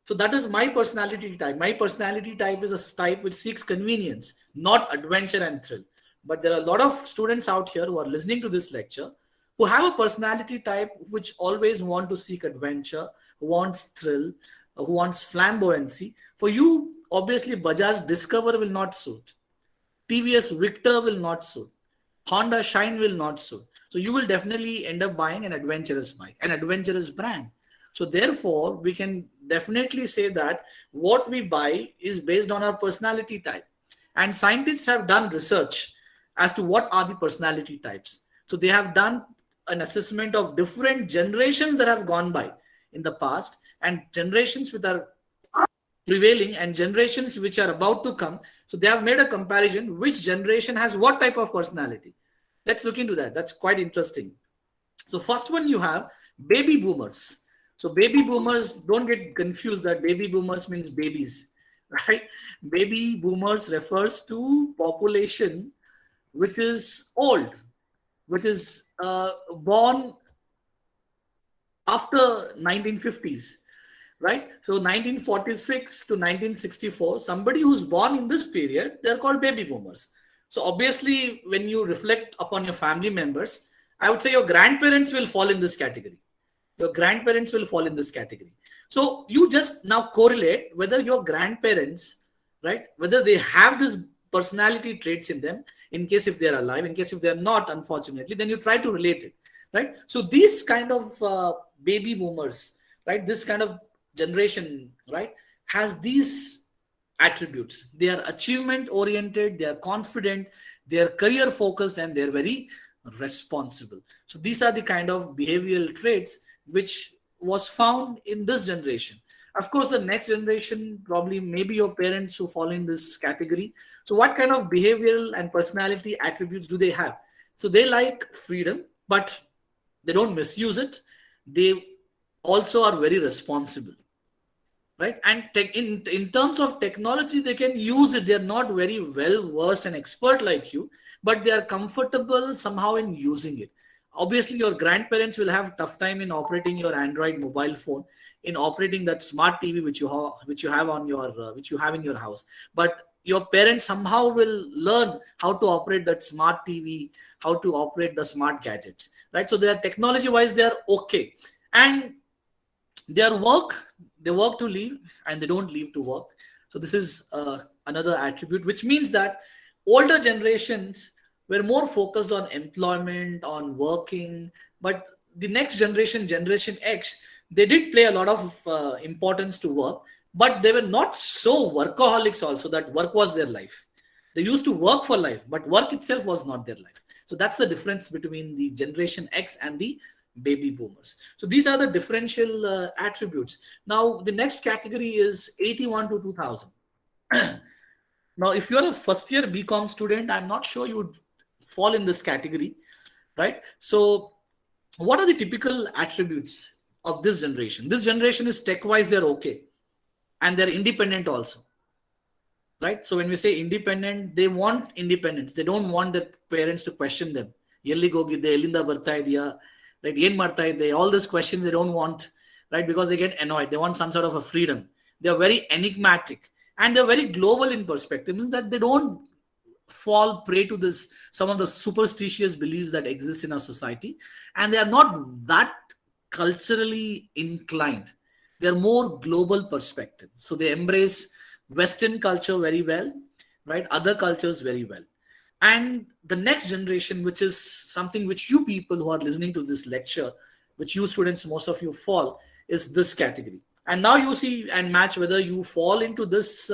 S3: So that is my personality type. My personality type is a type which seeks convenience, not adventure and thrill. But there are a lot of students out here who are listening to this lecture who have a personality type which always want to seek adventure, who wants thrill, who wants flamboyancy. For you, obviously, Bajaj Discover will not suit. TVS Victor will not suit. Honda Shine will not suit. So you will definitely end up buying an adventurous bike, an adventurous brand. So therefore, we can definitely say that what we buy is based on our personality type. And scientists have done research as to what are the personality types. So they have done an assessment of different generations that have gone by in the past and generations which are prevailing and generations which are about to come. So they have made a comparison which generation has what type of personality. Let's look into that. That's quite interesting. So first one, you have baby boomers. So baby boomers, don't get confused that baby boomers means babies, right? Baby boomers refers to population which is old, which is born after 1950s, right? So 1946 to 1964, somebody who's born in this period, they're called baby boomers. So obviously, when you reflect upon your family members, I would say your grandparents will fall in this category. Your grandparents will fall in this category. So you just now correlate whether your grandparents, right, whether they have this personality traits in them, in case if they're alive, in case if they're not, unfortunately, then you try to relate it, right? So these kind of baby boomers, right, this kind of generation, right, has these attributes. They are achievement oriented, they are confident, they are career focused, and they're very responsible. So these are the kind of behavioral traits which was found in this generation. Of course, the next generation, probably maybe your parents who fall in this category. So what kind of behavioral and personality attributes do they have? So they like freedom, but they don't misuse it. They also are very responsible, right? And in terms of technology, they can use it. They're not very well versed and expert like you, but they are comfortable somehow in using it. Obviously, your grandparents will have tough time in operating your Android mobile phone, in operating that smart TV which you have on your which you have in your house. But your parents somehow will learn how to operate that smart TV, how to operate the smart gadgets, right? So they are technology-wise, they are okay, and their work, they work to live and they don't live to work. So this is another attribute, which means that older generations were more focused on employment, on working, but the next generation, Generation X, they did play a lot of importance to work, but they were not so workaholics also that work was their life. They used to work for life, but work itself was not their life. So that's the difference between the Generation X and the baby boomers. So these are the differential attributes. Now, the next category is 81 to 2000. Now, if you're a first year BCom student, I'm not sure you would fall in this category, right? So what are the typical attributes of this generation? This generation is tech-wise, they're okay. And they're independent also, right? So when we say independent, they want independence. They don't want their parents to question them. Yelliga hogidde, ellinda barta idiya, right? Yen marta idde, all these questions they don't want, right? Because they get annoyed. They want some sort of a freedom. They are very enigmatic and they're very global in perspective. Means that they don't fall prey to this, some of the superstitious beliefs that exist in our society, and they are not that culturally inclined. They're more global perspective. So they embrace Western culture very well, right? Other cultures very well. And the next generation, which is something which you people who are listening to this lecture, which you students, most of you fall, is this category. And now you see and match whether you fall into this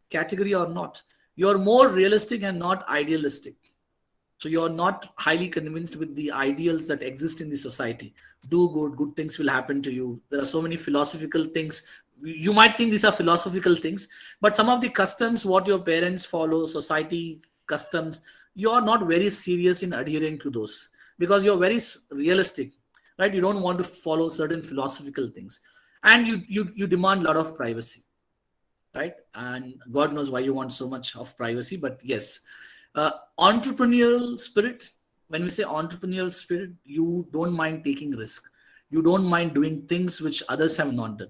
S3: category or not. You're more realistic and not idealistic. So you're not highly convinced with the ideals that exist in the society. Do good, good things will happen to you. There are so many philosophical things. You might think these are philosophical things, but some of the customs, what your parents follow, society customs, you're not very serious in adhering to those because you're very realistic, right? You don't want to follow certain philosophical things. And you demand a lot of privacy, right? And God knows why you want so much of privacy, but yes. Entrepreneurial spirit, when we say entrepreneurial spirit, you don't mind taking risk. You don't mind doing things which others have not done.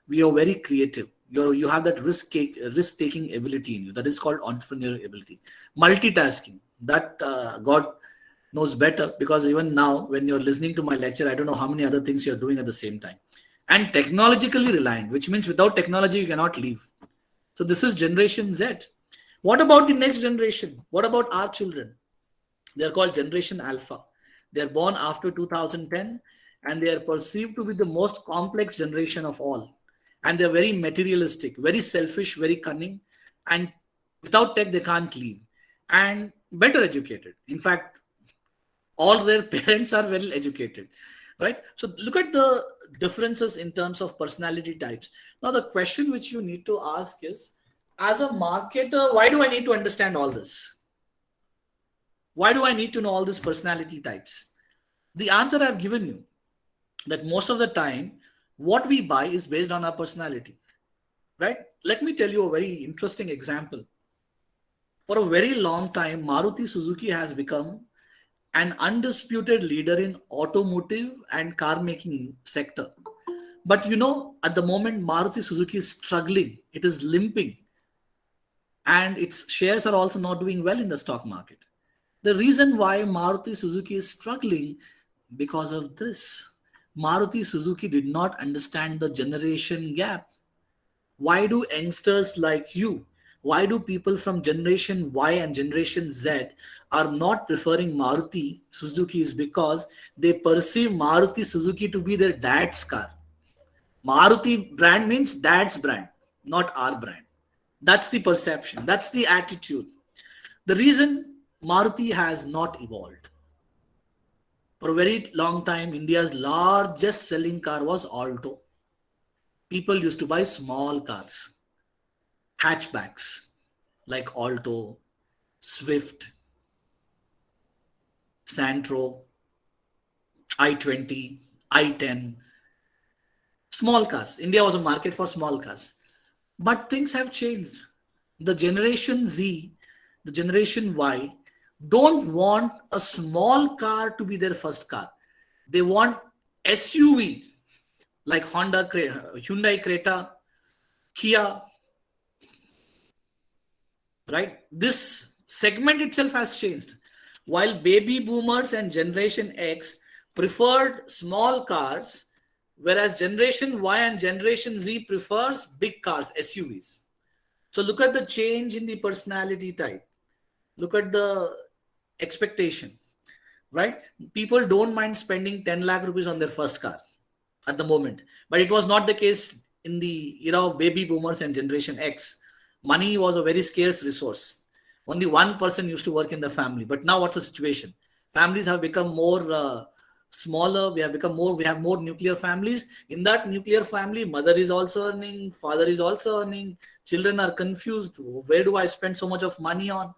S3: We are very creative. You have that risk-taking ability in you. That is called entrepreneurial ability. Multitasking. That God knows better, because even now, when you're listening to my lecture, I don't know how many other things you're doing at the same time. And technologically reliant, which means without technology, you cannot live. So this is Generation Z. What about the next generation? What about our children? They are called Generation Alpha. They are born after 2010, and they are perceived to be the most complex generation of all. And they're very materialistic, very selfish, very cunning. And without tech, they can't live. And better educated. In fact, all their parents are well educated, right? So look at the differences in terms of personality types. Now, the question which you need to ask is, as a marketer, why do I need to understand all this? Why do I need to know all these personality types? The answer I've given you, that most of the time, what we buy is based on our personality, right? Let me tell you a very interesting example. For a very long time, Maruti Suzuki has become an undisputed leader in automotive and car making sector. But at the moment, Maruti Suzuki is struggling. It is limping. And its shares are also not doing well in the stock market. The reason why Maruti Suzuki is struggling, because of this. Maruti Suzuki did not understand the generation gap. Why do youngsters like you, why do people from Generation Y and Generation Z are not preferring Maruti Suzuki? Is because they perceive Maruti Suzuki to be their dad's car. Maruti brand means dad's brand, not our brand. That's the perception. That's the attitude. The reason Maruti has not evolved. For a very long time, India's largest selling car was Alto. People used to buy small cars, hatchbacks like Alto, Swift, Santro, i20, i10. Small cars. India was a market for small cars. But things have changed. The Generation Z, the Generation Y, don't want a small car to be their first car. They want SUV like Hyundai Creta, Kia, right? This segment itself has changed. While baby boomers and Generation X preferred small cars, whereas Generation Y and Generation Z prefers big cars, SUVs. So look at the change in the personality type. Look at the expectation, right? People don't mind spending 10 lakh rupees on their first car at the moment. But it was not the case in the era of baby boomers and Generation X. Money was a very scarce resource. Only one person used to work in the family. But now what's the situation? Families have become more smaller. We have more nuclear families. In that nuclear family, mother is also earning, father is also earning. Children are confused. Where do I spend so much of money on?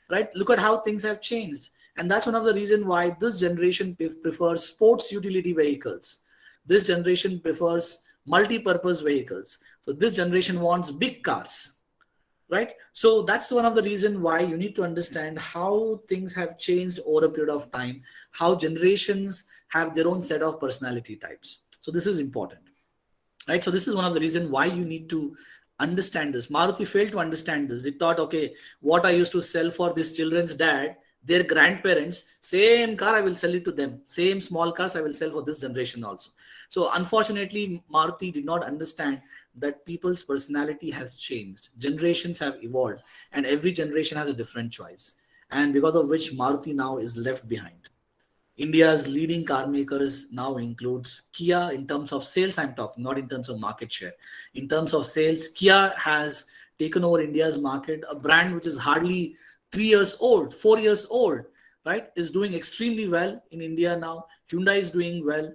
S3: Right? Look at how things have changed. And that's one of the reasons why this generation prefers sports utility vehicles. This generation prefers multi-purpose vehicles. So this generation wants big cars, right? So that's one of the reasons why you need to understand how things have changed over a period of time, how generations have their own set of personality types. So this is important, right? So this is one of the reasons why you need to understand this. Maruti failed to understand this. They thought, okay, what I used to sell for this children's dad, their grandparents, same car I will sell it to them. Same small cars I will sell for this generation also. So unfortunately, Maruti did not understand that people's personality has changed. Generations have evolved, and every generation has a different choice. And because of which Maruti now is left behind. India's leading car makers now includes Kia. In terms of sales, I'm talking, not in terms of market share. In terms of sales, Kia has taken over India's market. A brand which is hardly 3 years old, 4 years old, right, is doing extremely well in India now. Hyundai is doing well.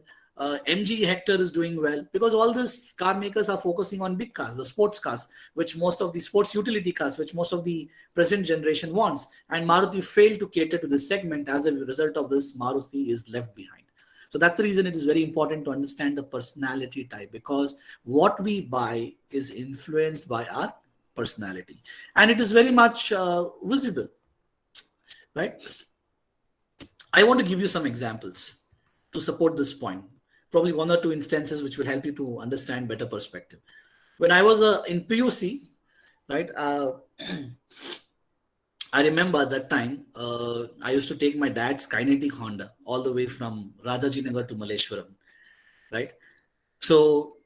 S3: MG Hector is doing well, because all these car makers are focusing on big cars, the sports cars, which most of the sports utility cars, which most of the present generation wants. And Maruti failed to cater to this segment. As a result of this, Maruti is left behind. So that's the reason it is very important to understand the personality type, because what we buy is influenced by our personality. And it is very much visible, right? I want to give you some examples to support this point. Probably one or two instances which will help you to understand better perspective. When I was in PUC, right, I remember at that time, I used to take my dad's Kinetic Honda all the way from Radhajinagar to Malleshwaram, right? So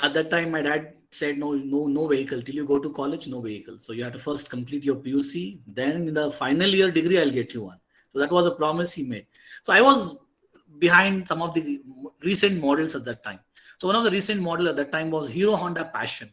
S3: at that time, my dad said, no vehicle. Till you go to college, no vehicle. So you have to first complete your PUC. Then in the final year degree, I'll get you one. So that was a promise he made. So I was behind some of the recent models at that time. So one of the recent model at that time was Hero Honda Passion.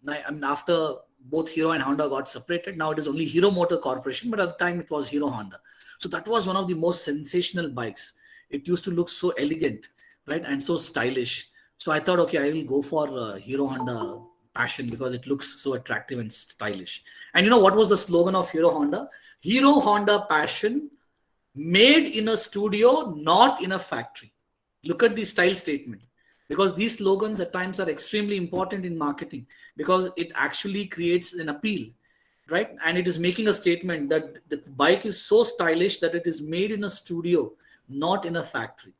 S3: I mean, after both Hero and Honda got separated, now it is only Hero Motor Corporation, but at the time it was Hero Honda. So that was one of the most sensational bikes. It used to look so elegant, right, and so stylish. So I thought, okay, I will go for Hero Honda Passion because it looks so attractive and stylish. And you know what was the slogan of Hero Honda? Hero Honda Passion, made in a studio, not in a factory. Look at the style statement. Because these slogans at times are extremely important in marketing because it actually creates an appeal, right? And it is making a statement that the bike is so stylish that it is made in a studio, not in a factory.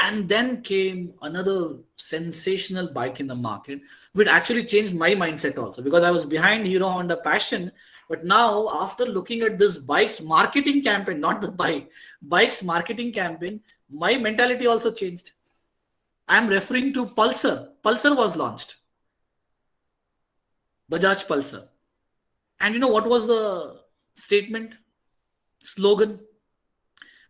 S3: And then came another sensational bike in the market, which actually changed my mindset also because I was behind Hero Honda Passion. But now, after looking at this bike's marketing campaign, not the bike's marketing campaign, my mentality also changed. I am referring to Pulsar. Pulsar was launched. Bajaj Pulsar. And you know what was the statement? Slogan?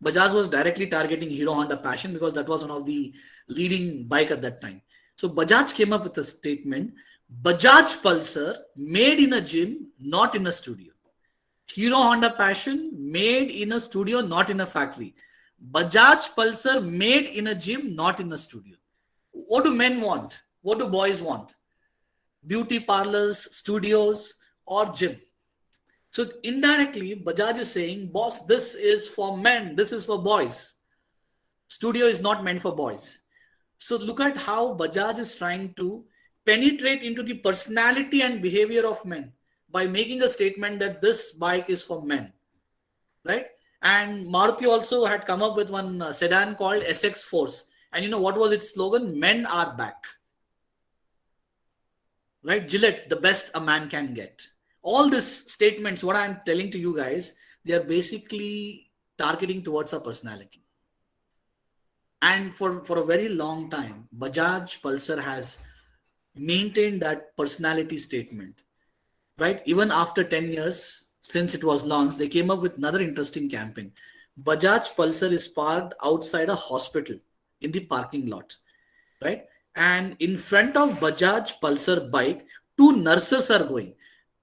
S3: Bajaj was directly targeting Hero Honda Passion because that was one of the leading bike at that time. So Bajaj came up with a statement, Bajaj Pulsar, made in a gym, not in a studio. Hero Honda Passion, made in a studio, not in a factory. Bajaj Pulsar, made in a gym, not in a studio. What do men want? What do boys want? Beauty parlors, studios, or gym. So indirectly, Bajaj is saying, boss, this is for men, this is for boys. Studio is not meant for boys. So look at how Bajaj is trying to penetrate into the personality and behavior of men by making a statement that this bike is for men, right? And Maruti also had come up with one sedan called SX Force. And you know what was its slogan? Men are back. Right? Gillette, the best a man can get. All these statements, what I'm telling to you guys, they are basically targeting towards our personality. And for a very long time, Bajaj Pulsar has maintained that personality statement. Right? Even after 10 years since it was launched, they came up with another interesting campaign. Bajaj Pulsar is parked outside a hospital in the parking lot, right? And in front of Bajaj Pulsar bike, two nurses are going.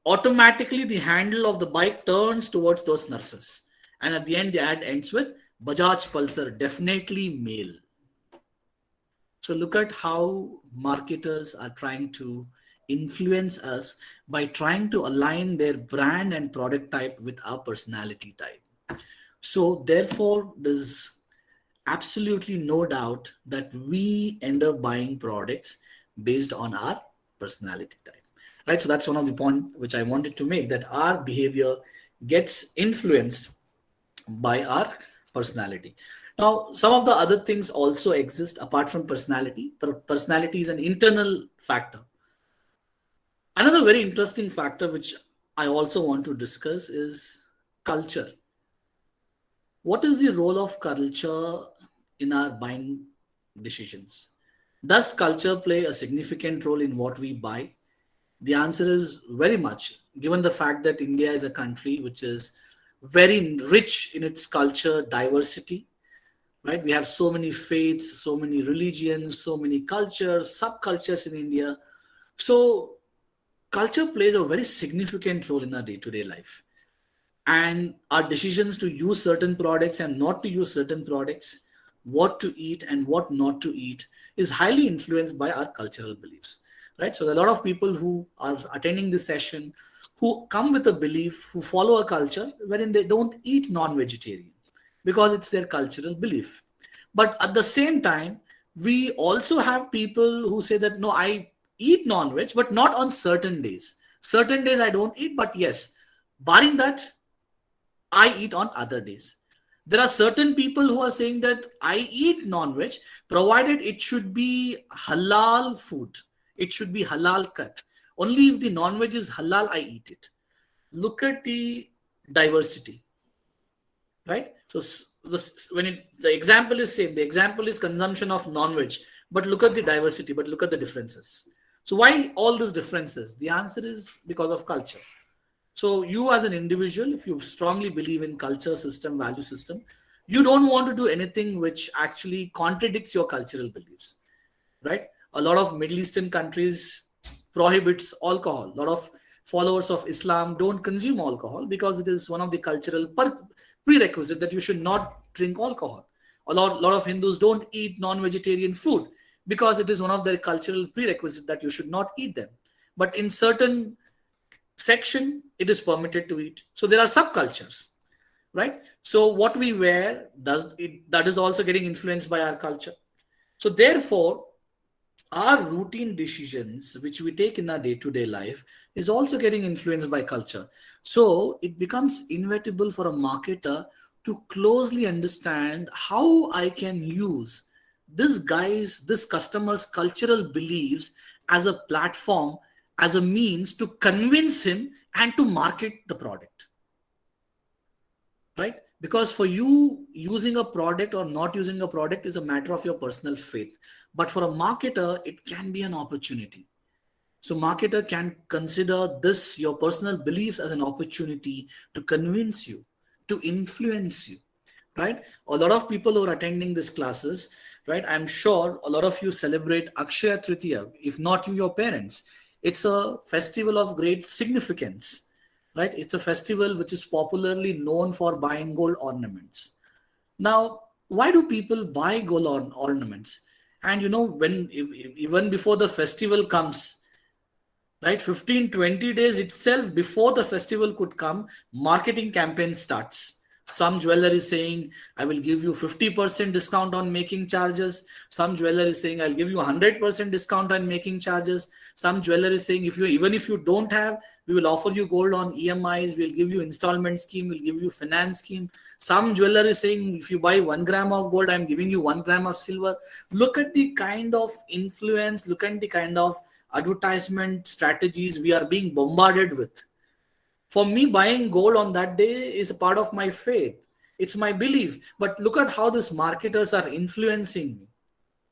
S3: Automatically, the handle of the bike turns towards those nurses. And at the end, the ad ends with Bajaj Pulsar, definitely male. So look at how marketers are trying to influence us by trying to align their brand and product type with our personality type. So therefore, there's absolutely no doubt that we end up buying products based on our personality type, right? So that's one of the points which I wanted to make, that our behavior gets influenced by our personality. Now, some of the other things also exist apart from personality. Personality is an internal factor. Another very interesting factor which I also want to discuss is culture. What is the role of culture in our buying decisions? Does culture play a significant role in what we buy? The answer is very much, given the fact that India is a country which is very rich in its culture diversity, right? We have so many faiths, so many religions, so many cultures, subcultures in India. So culture plays a very significant role in our day-to-day life. And our decisions to use certain products and not to use certain products, what to eat and what not to eat, is highly influenced by our cultural beliefs, right? So there are a lot of people who are attending this session who come with a belief, who follow a culture wherein they don't eat non-vegetarian because it's their cultural belief. But at the same time, we also have people who say that, no, I eat non-veg, but not on certain days. Certain days I don't eat, but yes, barring that, I eat on other days. There are certain people who are saying that I eat non-veg, provided it should be halal food. It should be halal cut. Only if the non-veg is halal, I eat it. Look at the diversity, right? So the example is same. The example is consumption of non-veg, but look at the diversity, but look at the differences. So why all these differences? The answer is because of culture. So you as an individual, if you strongly believe in culture system, value system, you don't want to do anything which actually contradicts your cultural beliefs, right? A lot of Middle Eastern countries prohibits alcohol. A lot of followers of Islam don't consume alcohol because it is one of the cultural prerequisite that you should not drink alcohol. A lot of Hindus don't eat non-vegetarian food because it is one of their cultural prerequisites that you should not eat them. But in certain section, it is permitted to eat. So there are subcultures, right? So what we wear, that is also getting influenced by our culture. So therefore, our routine decisions, which we take in our day-to-day life, is also getting influenced by culture. So it becomes inevitable for a marketer to closely understand how I can use this customer's cultural beliefs as a platform, as a means to convince him and to market the product, right? Because for you, using a product or not using a product is a matter of your personal faith. But for a marketer, it can be an opportunity. So marketer can consider this, your personal beliefs, as an opportunity to convince you, to influence you, right? A lot of people who are attending these classes, right? I'm sure a lot of you celebrate Akshaya Tritiya, if not you, your parents. It's a festival of great significance, right? It's a festival which is popularly known for buying gold ornaments. Now, why do people buy gold ornaments? And even before the festival comes, right, 15-20 days itself before the festival could come, marketing campaign starts. Some jeweler is saying, I will give you 50% discount on making charges. Some jeweler is saying, I'll give you 100% discount on making charges. Some jeweler is saying, even if you don't have, we will offer you gold on EMIs. We'll give you installment scheme. We'll give you finance scheme. Some jeweler is saying, if you buy 1 gram of gold, I'm giving you 1 gram of silver. Look at the kind of influence, look at the kind of advertisement strategies we are being bombarded with. For me, buying gold on that day is a part of my faith. It's my belief. But look at how these marketers are influencing me,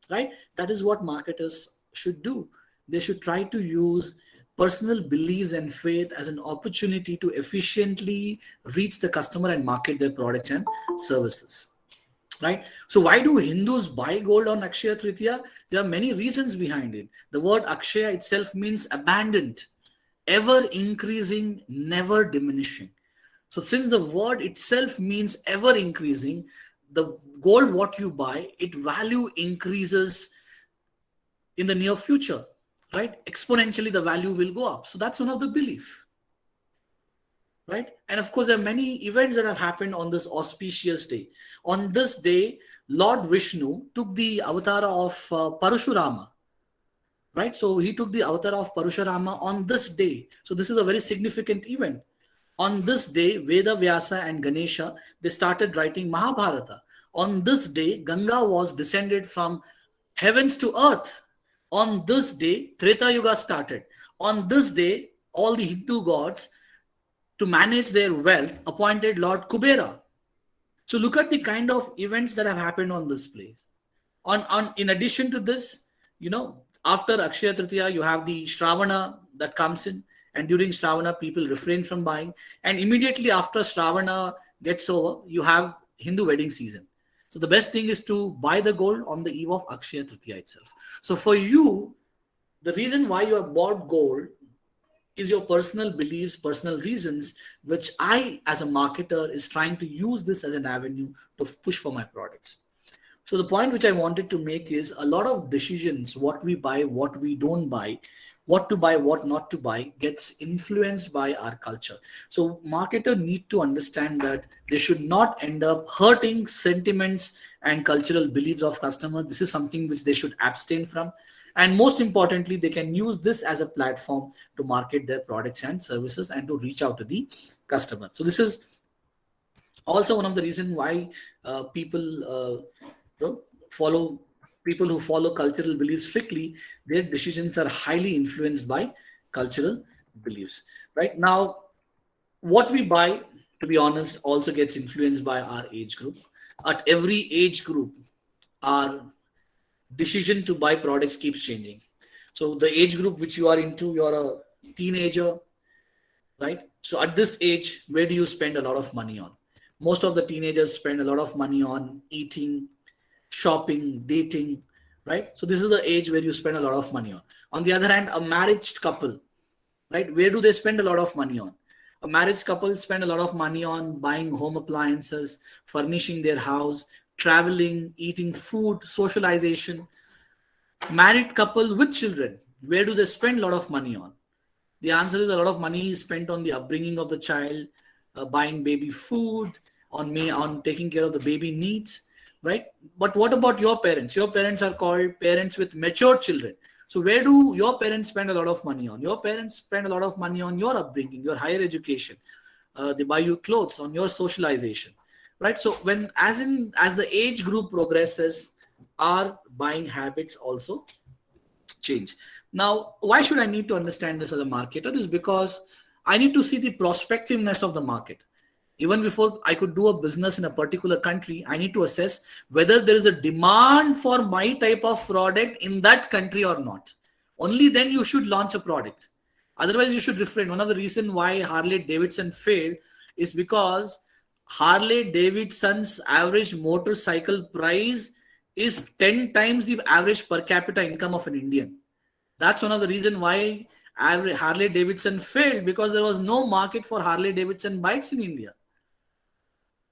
S3: right? That is what marketers should do. They should try to use personal beliefs and faith as an opportunity to efficiently reach the customer and market their products and services, right? So why do Hindus buy gold on Akshaya Tritiya? There are many reasons behind it. The word Akshaya itself means abundant, ever increasing, never diminishing. So since the word itself means ever increasing, the gold what you buy, its value increases in the near future, right? Exponentially the value will go up. So that's one of the belief, right? And of course there are many events that have happened on this auspicious day. On this day, Lord Vishnu took the avatar of Parashurama, right? So he took the avatar of Parashurama on this day. So this is a very significant event. On this day, Veda Vyasa and Ganesha, they started writing Mahabharata. On this day, Ganga was descended from heavens to earth. On this day, Treta Yuga started. On this day, all the Hindu gods, to manage their wealth, appointed Lord Kubera. So look at the kind of events that have happened on this place. In addition to this, after Akshaya Tritiya, you have the Shravana that comes in, and during Shravana, people refrain from buying. And immediately after Shravana gets over, you have Hindu wedding season. So the best thing is to buy the gold on the eve of Akshaya Tritiya itself. So for you, the reason why you have bought gold is your personal beliefs, personal reasons, which I, as a marketer, is trying to use this as an avenue to push for my products. So the point which I wanted to make is a lot of decisions, what we buy, what we don't buy, what to buy, what not to buy, gets influenced by our culture. So marketers need to understand that they should not end up hurting sentiments and cultural beliefs of customers. This is something which they should abstain from. And most importantly, they can use this as a platform to market their products and services and to reach out to the customer. So this is Also, one of the reasons why people follow people who follow cultural beliefs strictly, their decisions are highly influenced by cultural beliefs. Right now, what we buy, to be honest, also gets influenced by our age group. At every age group, our decision to buy products keeps changing. So the age group which you are into, you're a teenager, right? So at this age, where do you spend a lot of money on? Most of the teenagers spend a lot of money on eating, shopping, dating, right? So this is the age where you spend a lot of money on. On the other hand, a married couple, right? Where do they spend a lot of money on? A marriage couple spend a lot of money on buying home appliances, furnishing their house, traveling, eating food, socialization. Married couple with children, where do they spend a lot of money on? The answer is a lot of money is spent on the upbringing of the child, buying baby food, on taking care of the baby needs, right? But what about your parents? Your parents are called parents with mature children. So where do your parents spend a lot of money on? Your parents spend a lot of money on your upbringing, your higher education. They buy you clothes, on your socialization, right? So as the age group progresses, our buying habits also change. Now, why should I need to understand this as a marketer? Is because I need to see the prospectiveness of the market. Even before I could do a business in a particular country, I need to assess whether there is a demand for my type of product in that country or not. Only then you should launch a product. Otherwise, you should refrain. One of the reasons why Harley Davidson failed is because Harley Davidson's average motorcycle price is 10 times the average per capita income of an Indian. That's one of the reasons why Harley Davidson failed, because there was no market for Harley Davidson bikes in India.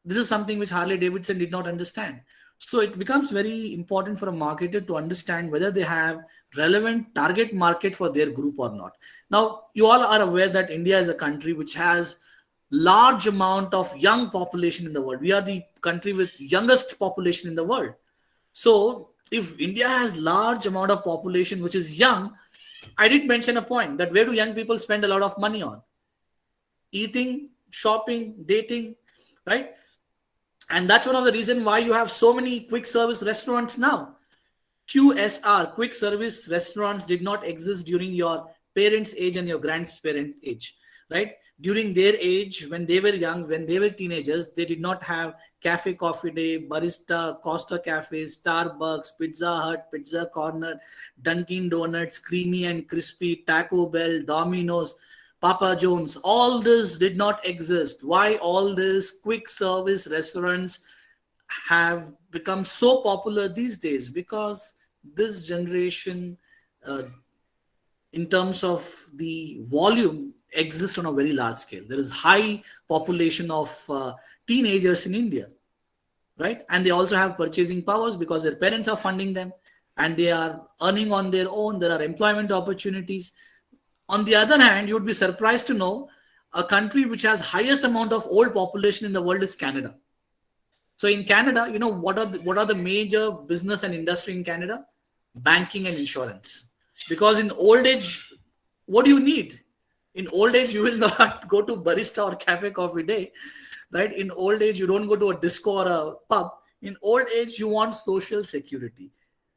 S3: This is something which Harley Davidson did not understand. So it becomes very important for a marketer to understand whether they have relevant target market for their group or not. Now, you all are aware that India is a country which has large amount of young population in the world. We are the country with youngest population in the world. So if India has large amount of population which is young, I did mention a point that where do young people spend a lot of money on? Eating, shopping, dating, right? And that's one of the reasons why you have so many quick service restaurants now. QSR, quick service restaurants, did not exist during your parents' age and your grandparents' age, right? During their age, when they were young, when they were teenagers, they did not have Cafe Coffee Day, Barista, Costa Cafe, Starbucks, Pizza Hut, Pizza Corner, Dunkin' Donuts, Creamy and Crispy, Taco Bell, Domino's, Papa John's. All this did not exist. Why all these quick service restaurants have become so popular these days? Because this generation, in terms of the volume, exists on a very large scale. There is high population of teenagers in India, right? And they also have purchasing powers because their parents are funding them and they are earning on their own. There are employment opportunities. On the other hand, you would be surprised to know a country which has highest amount of old population in the world is Canada. So in Canada, you know, what are the major business and industry in Canada? Banking and insurance. Because in old age, what do you need? In old age, you will not go to Barista or Cafe Coffee Day, right? In old age, you don't go to a disco or a pub. In old age, you want social security,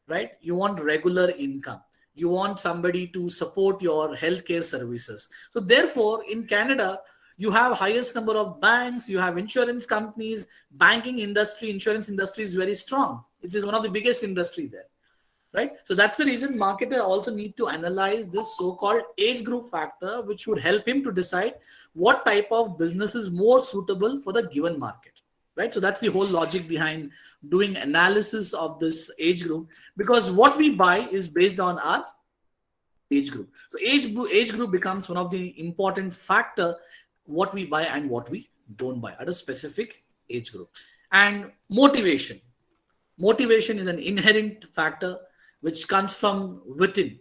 S3: right? You want regular income. You want somebody to support your healthcare services. So therefore, in Canada, you have highest number of banks, you have insurance companies, banking industry, insurance industry is very strong. It is one of the biggest industry there. Right? So that's the reason marketer also need to analyze this so-called age group factor, which would help him to decide what type of business is more suitable for the given market. Right? So that's the whole logic behind doing analysis of this age group, because what we buy is based on our age group. So age group becomes one of the important factor what we buy and what we don't buy at a specific age group. And motivation. Motivation is an inherent factor which comes from within,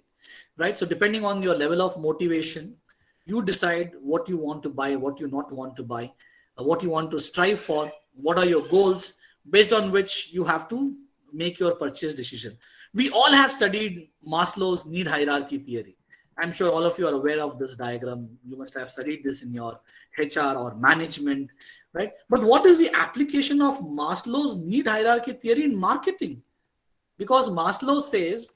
S3: right? So depending on your level of motivation, you decide what you want to buy, what you not want to buy, what you want to strive for, what are your goals, based on which you have to make your purchase decision. We all have studied Maslow's need hierarchy theory. I'm sure all of you are aware of this diagram. You must have studied this in your HR or management, right? But what is the application of Maslow's need hierarchy theory in marketing? Because Maslow says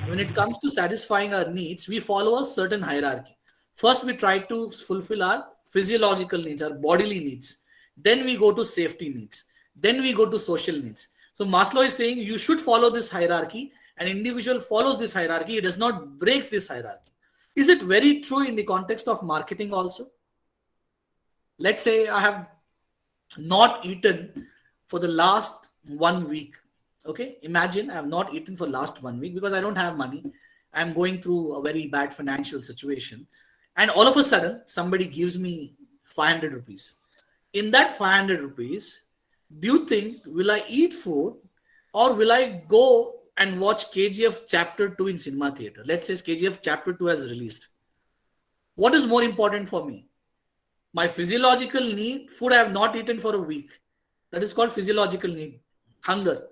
S3: when it comes to satisfying our needs, we follow a certain hierarchy. First, we try to fulfill our physiological needs, our bodily needs. Then we go to safety needs. Then we go to social needs. So Maslow is saying you should follow this hierarchy. An individual follows this hierarchy. He does not break this hierarchy. Is it very true in the context of marketing also? Let's say I have not eaten for the last 1 week. Okay, imagine I have not eaten for last 1 week because I don't have money. I'm going through a very bad financial situation. And all of a sudden, somebody gives me 500 rupees. In that 500 rupees, do you think, will I eat food or will I go and watch KGF Chapter 2 in cinema theater? Let's say KGF Chapter 2 has released. What is more important for me? My physiological need, food I have not eaten for a week. That is called physiological need, hunger.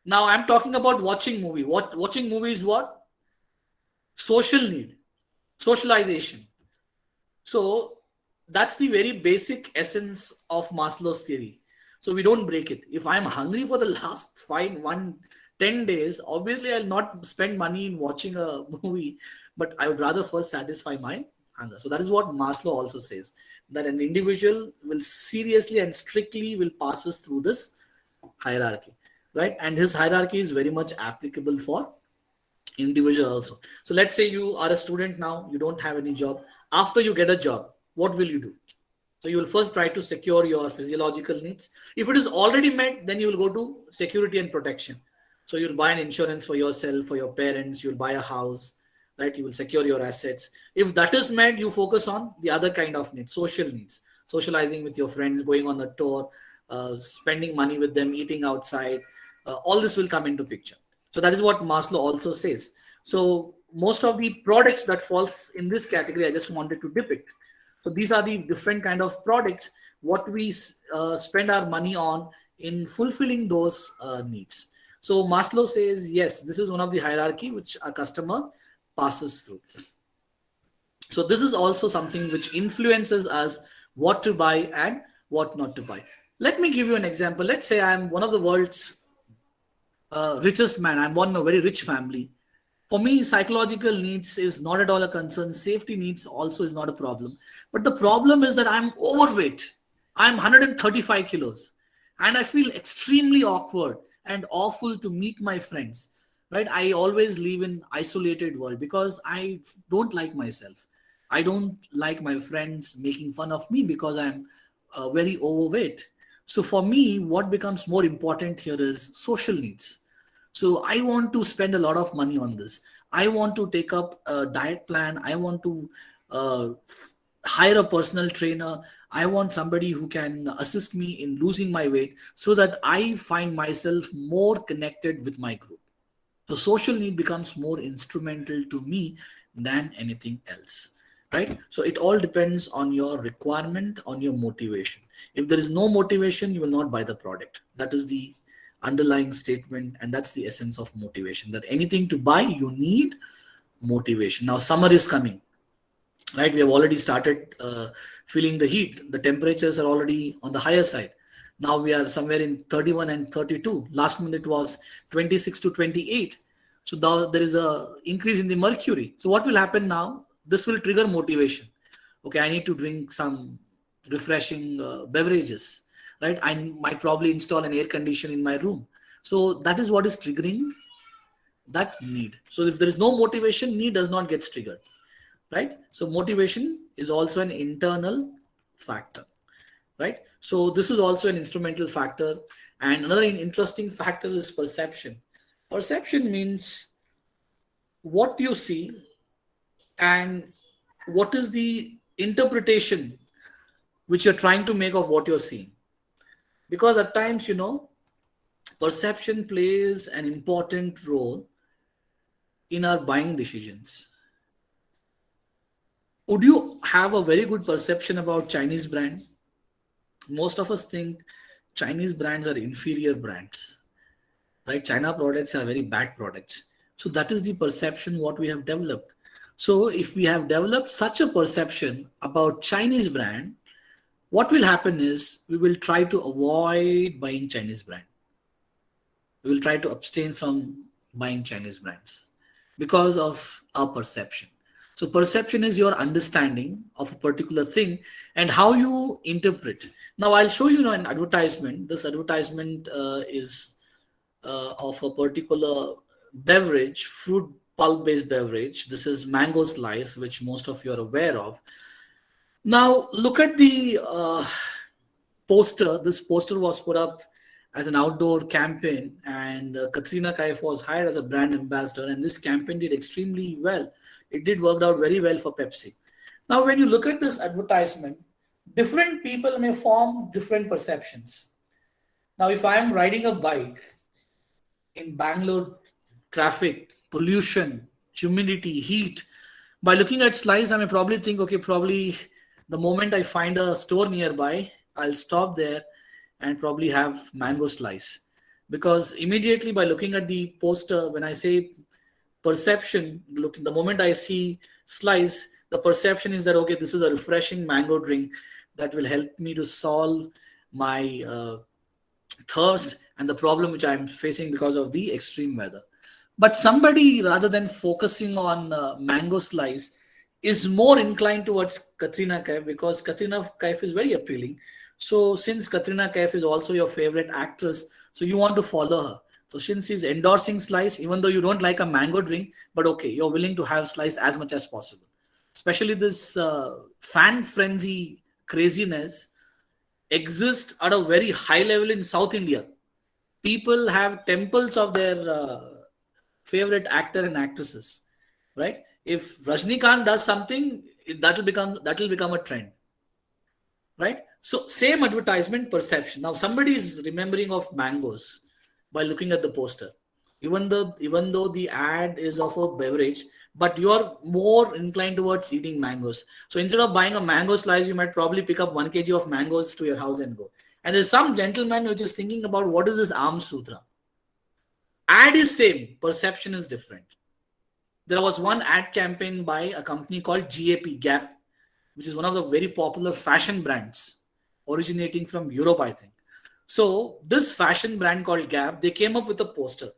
S3: Now I'm talking about watching movie. Watching movie is what? Social need, socialization. So that's the very basic essence of Maslow's theory. So we don't break it. If I'm hungry for the last 10 days, obviously I'll not spend money in watching a movie, but I would rather first satisfy my hunger. So that is what Maslow also says, that an individual will seriously and strictly will pass us through this hierarchy, right? And his hierarchy is very much applicable for individual also. So let's say you are a student now, you don't have any job. After you get a job, what will you do? So you will first try to secure your physiological needs. If it is already met, then you will go to security and protection. So you'll buy an insurance for yourself, for your parents, you'll buy a house, right? You will secure your assets. If that is met, you focus on the other kind of needs, social needs, socializing with your friends, going on a tour, spending money with them, eating outside. All this will come into picture. So that is what Maslow also says. So most of the products that falls in this category, I just wanted to depict. So these are the different kind of products, what we spend our money on in fulfilling those needs. So Maslow says, yes, this is one of the hierarchy which a customer passes through. So this is also something which influences us what to buy and what not to buy. Let me give you an example. Let's say I'm one of the world's richest man. I'm born in a very rich family. For me, psychological needs is not at all a concern. Safety needs also is not a problem. But the problem is that I'm overweight. I'm 135 kilos. And I feel extremely awkward and awful to meet my friends. Right? I always live in isolated world because I don't like myself. I don't like my friends making fun of me because I'm very overweight. So for me, what becomes more important here is social needs. So I want to spend a lot of money on this. I want to take up a diet plan. I want to hire a personal trainer. I want somebody who can assist me in losing my weight so that I find myself more connected with my group. So social need becomes more instrumental to me than anything else, right? So it all depends on your requirement, on your motivation. If there is no motivation, you will not buy the product. That is the underlying statement, and that's the essence of motivation, that anything to buy, you need motivation. Now summer is coming, right? We have already started feeling the heat. The temperatures are already on the higher side. Now we are somewhere in 31 and 32. Last minute was 26 to 28. So now there is a increase in the mercury. So what will happen now? This will trigger motivation. Okay, I need to drink some refreshing beverages, right? I might probably install an air conditioner in my room. So that is what is triggering that need. So if there is no motivation, need does not get triggered, right? So motivation is also an internal factor, right? So this is also an instrumental factor. And another interesting factor is perception. Perception means what you see and what is the interpretation which you're trying to make of what you're seeing. Because at times, perception plays an important role in our buying decisions. Would you have a very good perception about Chinese brand? Most of us think Chinese brands are inferior brands, right? China products are very bad products. So that is the perception what we have developed. So if we have developed such a perception about Chinese brand, what will happen is we will try to avoid buying Chinese brand. We will try to abstain from buying Chinese brands because of our perception. So perception is your understanding of a particular thing and how you interpret. Now I'll show you an advertisement. This advertisement is of a particular beverage, fruit pulp based beverage. This is mango slice, which most of you are aware of. Now look at the poster. This poster was put up as an outdoor campaign, and Katrina Kaif was hired as a brand ambassador, and this campaign did extremely well. It did work out very well for Pepsi. Now when you look at this advertisement, different people may form different perceptions. Now if I am riding a bike in Bangalore, traffic, pollution, humidity, heat, by looking at slice, I may probably think, okay, probably the moment I find a store nearby, I'll stop there and probably have mango slice. Because immediately by looking at the poster, when I say perception, look, the moment I see slice, the perception is that, okay, this is a refreshing mango drink that will help me to solve my thirst and the problem which I'm facing because of the extreme weather. But somebody, rather than focusing on mango slice, is more inclined towards Katrina Kaif, because Katrina Kaif is very appealing. So since Katrina Kaif is also your favorite actress, so you want to follow her. So since she's endorsing slice, even though you don't like a mango drink, but okay, you're willing to have slice as much as possible. Especially this fan frenzy craziness exists at a very high level in South India. People have temples of their favorite actor and actresses, right? If Rajnikant does something, that will become a trend, right? So same advertisement perception. Now somebody is remembering of mangoes by looking at the poster, even though the ad is of a beverage, but you're more inclined towards eating mangoes. So instead of buying a mango slice, you might probably pick up 1 kg of mangoes to your house and go. And there's some gentleman which is thinking about what is this Arm Sutra. Ad is same, perception is different. There was one ad campaign by a company called Gap, which is one of the very popular fashion brands originating from Europe, I think. So this fashion brand called Gap, they came up with a poster.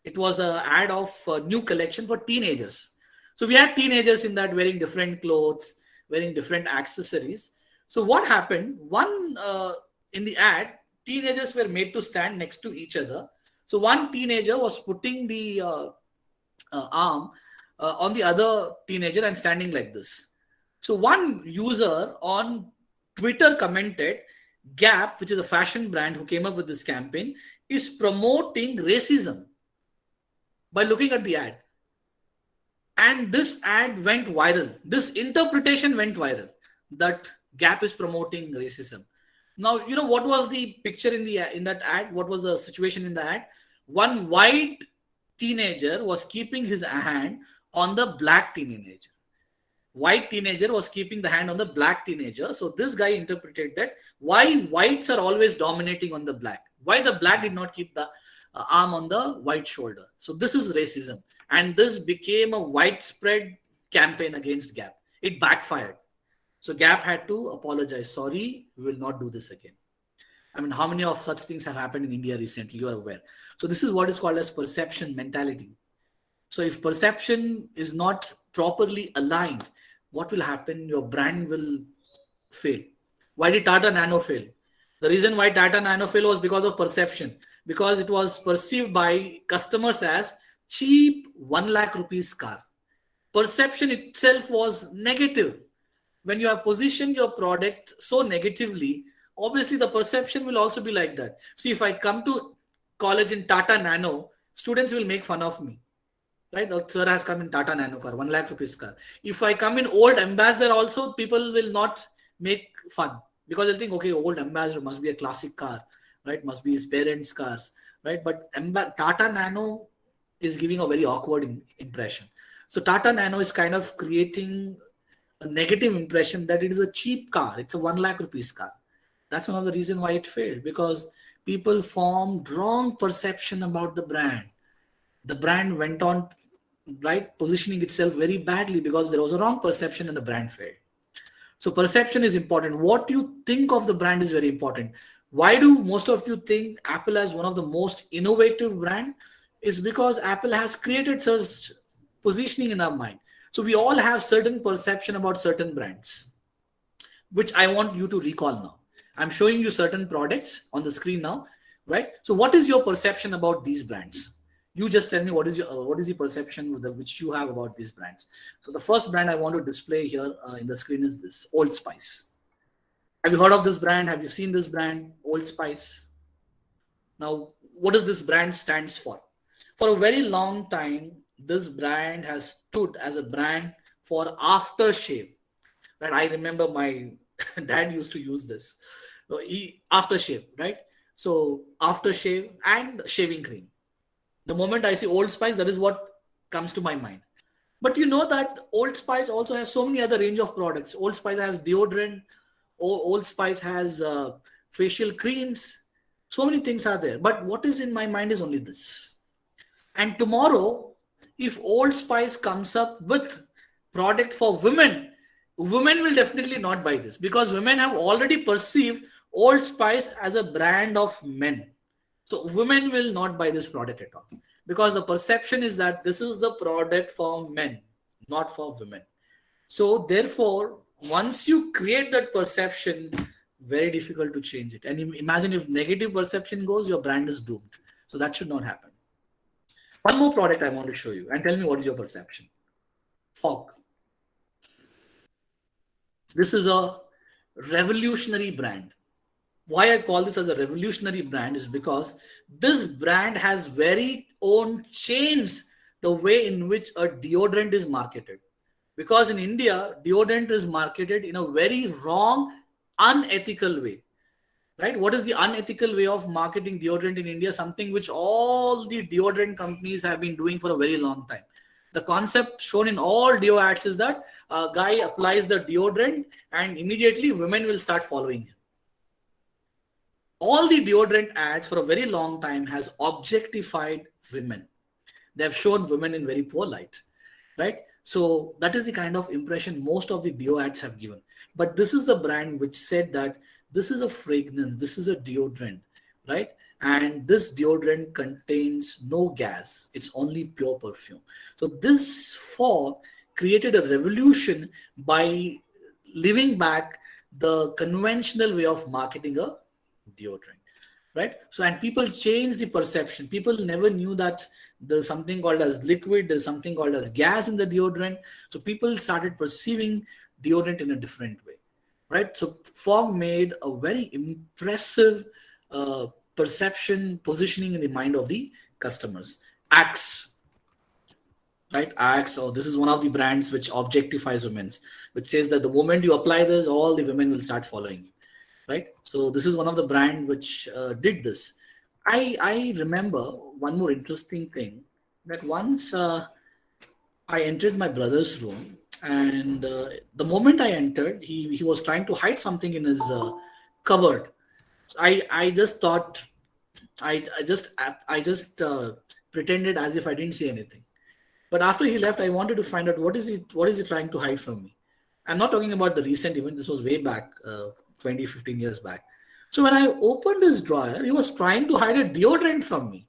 S3: It was an ad of a new collection for teenagers. So we had teenagers in that wearing different clothes, wearing different accessories. So what happened? In the ad, teenagers were made to stand next to each other. So one teenager was putting the arm on the other teenager and standing like this. So one user on Twitter commented, Gap, which is a fashion brand who came up with this campaign, is promoting racism by looking at the ad. And this ad went viral. This interpretation went viral that Gap is promoting racism. Now, you know what was the picture in that ad? What was the situation in the ad? One white teenager was keeping his hand on the black teenager. White teenager was keeping the hand on the black teenager. So this guy interpreted that why whites are always dominating on the black. Why the black did not keep the arm on the white shoulder. So this is racism. And this became a widespread campaign against Gap. It backfired. So Gap had to apologize. Sorry, we will not do this again. I mean, how many of such things have happened in India recently? You are aware. So this is what is called as perception mentality. So if perception is not properly aligned, what will happen? Your brand will fail. Why did Tata Nano fail? The reason why Tata Nano failed was because of perception. Because it was perceived by customers as cheap 1 lakh rupees car. Perception itself was negative. When you have positioned your product so negatively, obviously the perception will also be like that. See, if I come to college in Tata Nano, students will make fun of me. Right? The sir has come in Tata Nano car, 1 lakh rupees car. If I come in old Ambassador also, people will not make fun. Because they'll think, okay, old Ambassador must be a classic car. Right? Must be his parents' cars. Right? But Tata Nano is giving a very awkward impression. So Tata Nano is kind of creating a negative impression that it is a cheap car. It's a 1 lakh rupees car. That's one of the reasons why it failed, because people formed wrong perception about the brand. The brand went on right, positioning itself very badly because there was a wrong perception and the brand failed. So perception is important. What you think of the brand is very important. Why do most of you think Apple as one of the most innovative brand? Is because Apple has created such positioning in our mind. So we all have certain perception about certain brands, which I want you to recall now. I'm showing you certain products on the screen now, right? So what is your perception about these brands? You just tell me what is the perception which you have about these brands. So the first brand I want to display here in the screen is this Old Spice. Have you heard of this brand? Have you seen this brand, Old Spice? Now, what does this brand stands for? For a very long time, this brand has stood as a brand for aftershave. Right? I remember my dad used to use this. So aftershave, right? So aftershave and shaving cream. The moment I see Old Spice, that is what comes to my mind. But you know that Old Spice also has so many other range of products. Old Spice has deodorant. Old Spice has facial creams. So many things are there. But what is in my mind is only this. And tomorrow, if Old Spice comes up with product for women, women will definitely not buy this because women have already perceived Old Spice as a brand of men. So women will not buy this product at all because the perception is that this is the product for men, not for women. So therefore, once you create that perception, very difficult to change it. And imagine if negative perception goes, your brand is doomed. So that should not happen. One more product I want to show you and tell me what is your perception. Fog. This is a revolutionary brand. Why I call this as a revolutionary brand is because this brand has very own changed the way in which a deodorant is marketed. Because in India, deodorant is marketed in a very wrong, unethical way. Right? What is the unethical way of marketing deodorant in India? Something which all the deodorant companies have been doing for a very long time. The concept shown in all deo ads is that a guy applies the deodorant and immediately women will start following him. All the deodorant ads for a very long time has objectified women. They have shown women in very poor light, right? So that is the kind of impression most of the deo ads have given. But this is the brand which said that this is a fragrance, this is a deodorant, right? And this deodorant contains no gas. It's only pure perfume. So this fog created a revolution by living back the conventional way of marketing a deodorant, right? So, and people change the perception. People never knew that there's something called as liquid, there's something called as gas in the deodorant. So people started perceiving deodorant in a different way, right? So fog made a very impressive perception positioning in the mind of the customers. Axe, right? Axe, or this is one of the brands which objectifies women, which says that the moment you apply this, all the women will start following you. Right? So this is one of the brand which did this. I remember one more interesting thing that once I entered my brother's room and the moment I entered, he was trying to hide something in his cupboard. So I just thought, I just pretended as if I didn't see anything. But after he left, I wanted to find out what is he trying to hide from me. I'm not talking about the recent event. This was way back, 20, 15 years back. So when I opened his drawer, he was trying to hide a deodorant from me.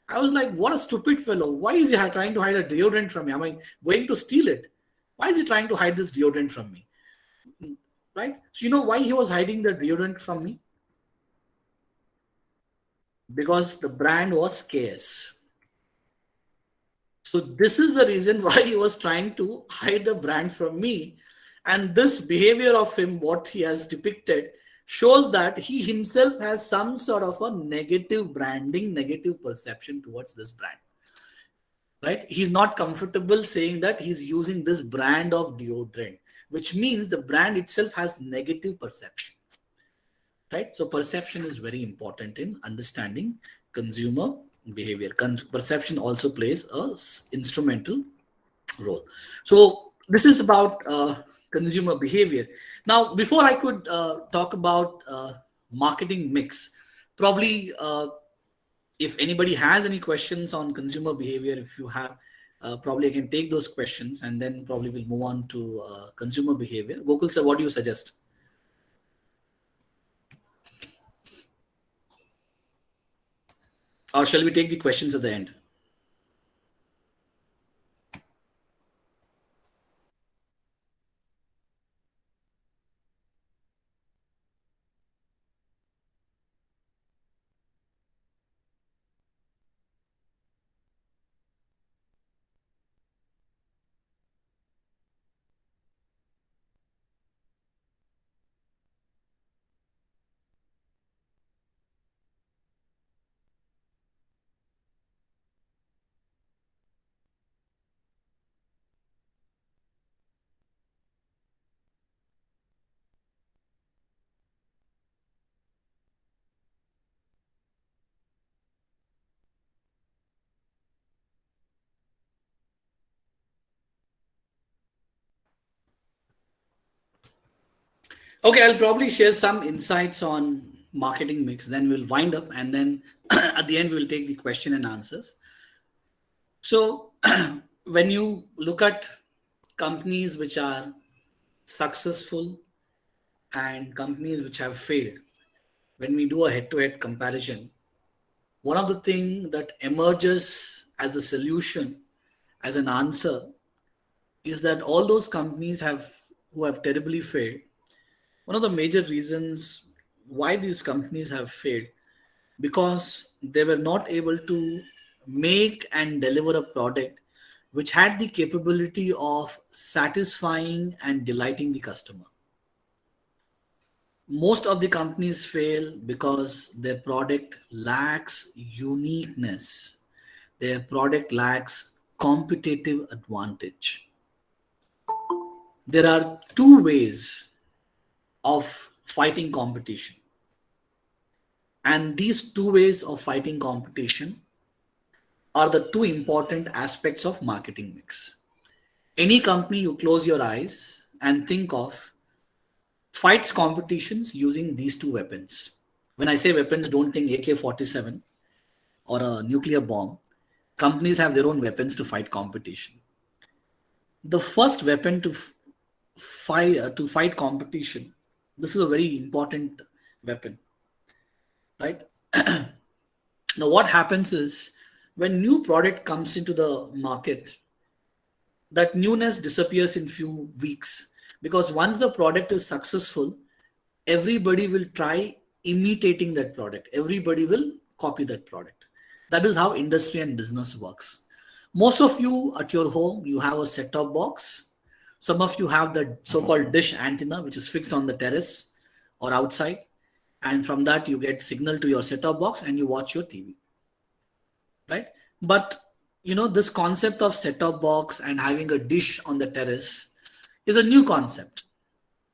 S3: I was like, what a stupid fellow. Why is he trying to hide a deodorant from me? Am I going to steal it? Why is he trying to hide this deodorant from me? Right? So you know why he was hiding the deodorant from me? Because the brand was scarce. So this is the reason why he was trying to hide the brand from me. And this behavior of him, what he has depicted, shows that he himself has some sort of a negative branding, negative perception towards this brand. Right? He's not comfortable saying that he's using this brand of deodorant, which means the brand itself has negative perception. Right? So perception is very important in understanding consumer behavior. Perception also plays a instrumental role. So this is about consumer behavior. Now, before I could talk about marketing mix, probably if anybody has any questions on consumer behavior, if you have probably I can take those questions and then probably we'll move on to consumer behavior. Gokul sir, what do you suggest? Or shall we take the questions at the end? Okay, I'll probably share some insights on marketing mix. Then we'll wind up, and then at the end we'll take the question and answers. So when you look at companies which are successful and companies which have failed, when we do a head-to-head comparison, one of the things that emerges as a solution, as an answer, is that all those companies who have terribly failed, one of the major reasons why these companies have failed, because they were not able to make and deliver a product which had the capability of satisfying and delighting the customer. Most of the companies fail because their product lacks uniqueness. Their product lacks competitive advantage. There are two ways of fighting competition. And these two ways of fighting competition are the two important aspects of marketing mix. Any company you close your eyes and think of fights competitions using these two weapons. When I say weapons, don't think AK-47 or a nuclear bomb. Companies have their own weapons to fight competition. The first weapon to fight competition, this is a very important weapon, right? Now what happens is, when new product comes into the market, that newness disappears in few weeks, because once the product is successful, everybody will try imitating that product. Everybody will copy that product. That is how industry and business works. Most of you at your home, you have a set-top box. Some of you have the so-called dish antenna, which is fixed on the terrace or outside. And from that, you get signal to your set-top box and you watch your TV, right? But this concept of set-top box and having a dish on the terrace is a new concept.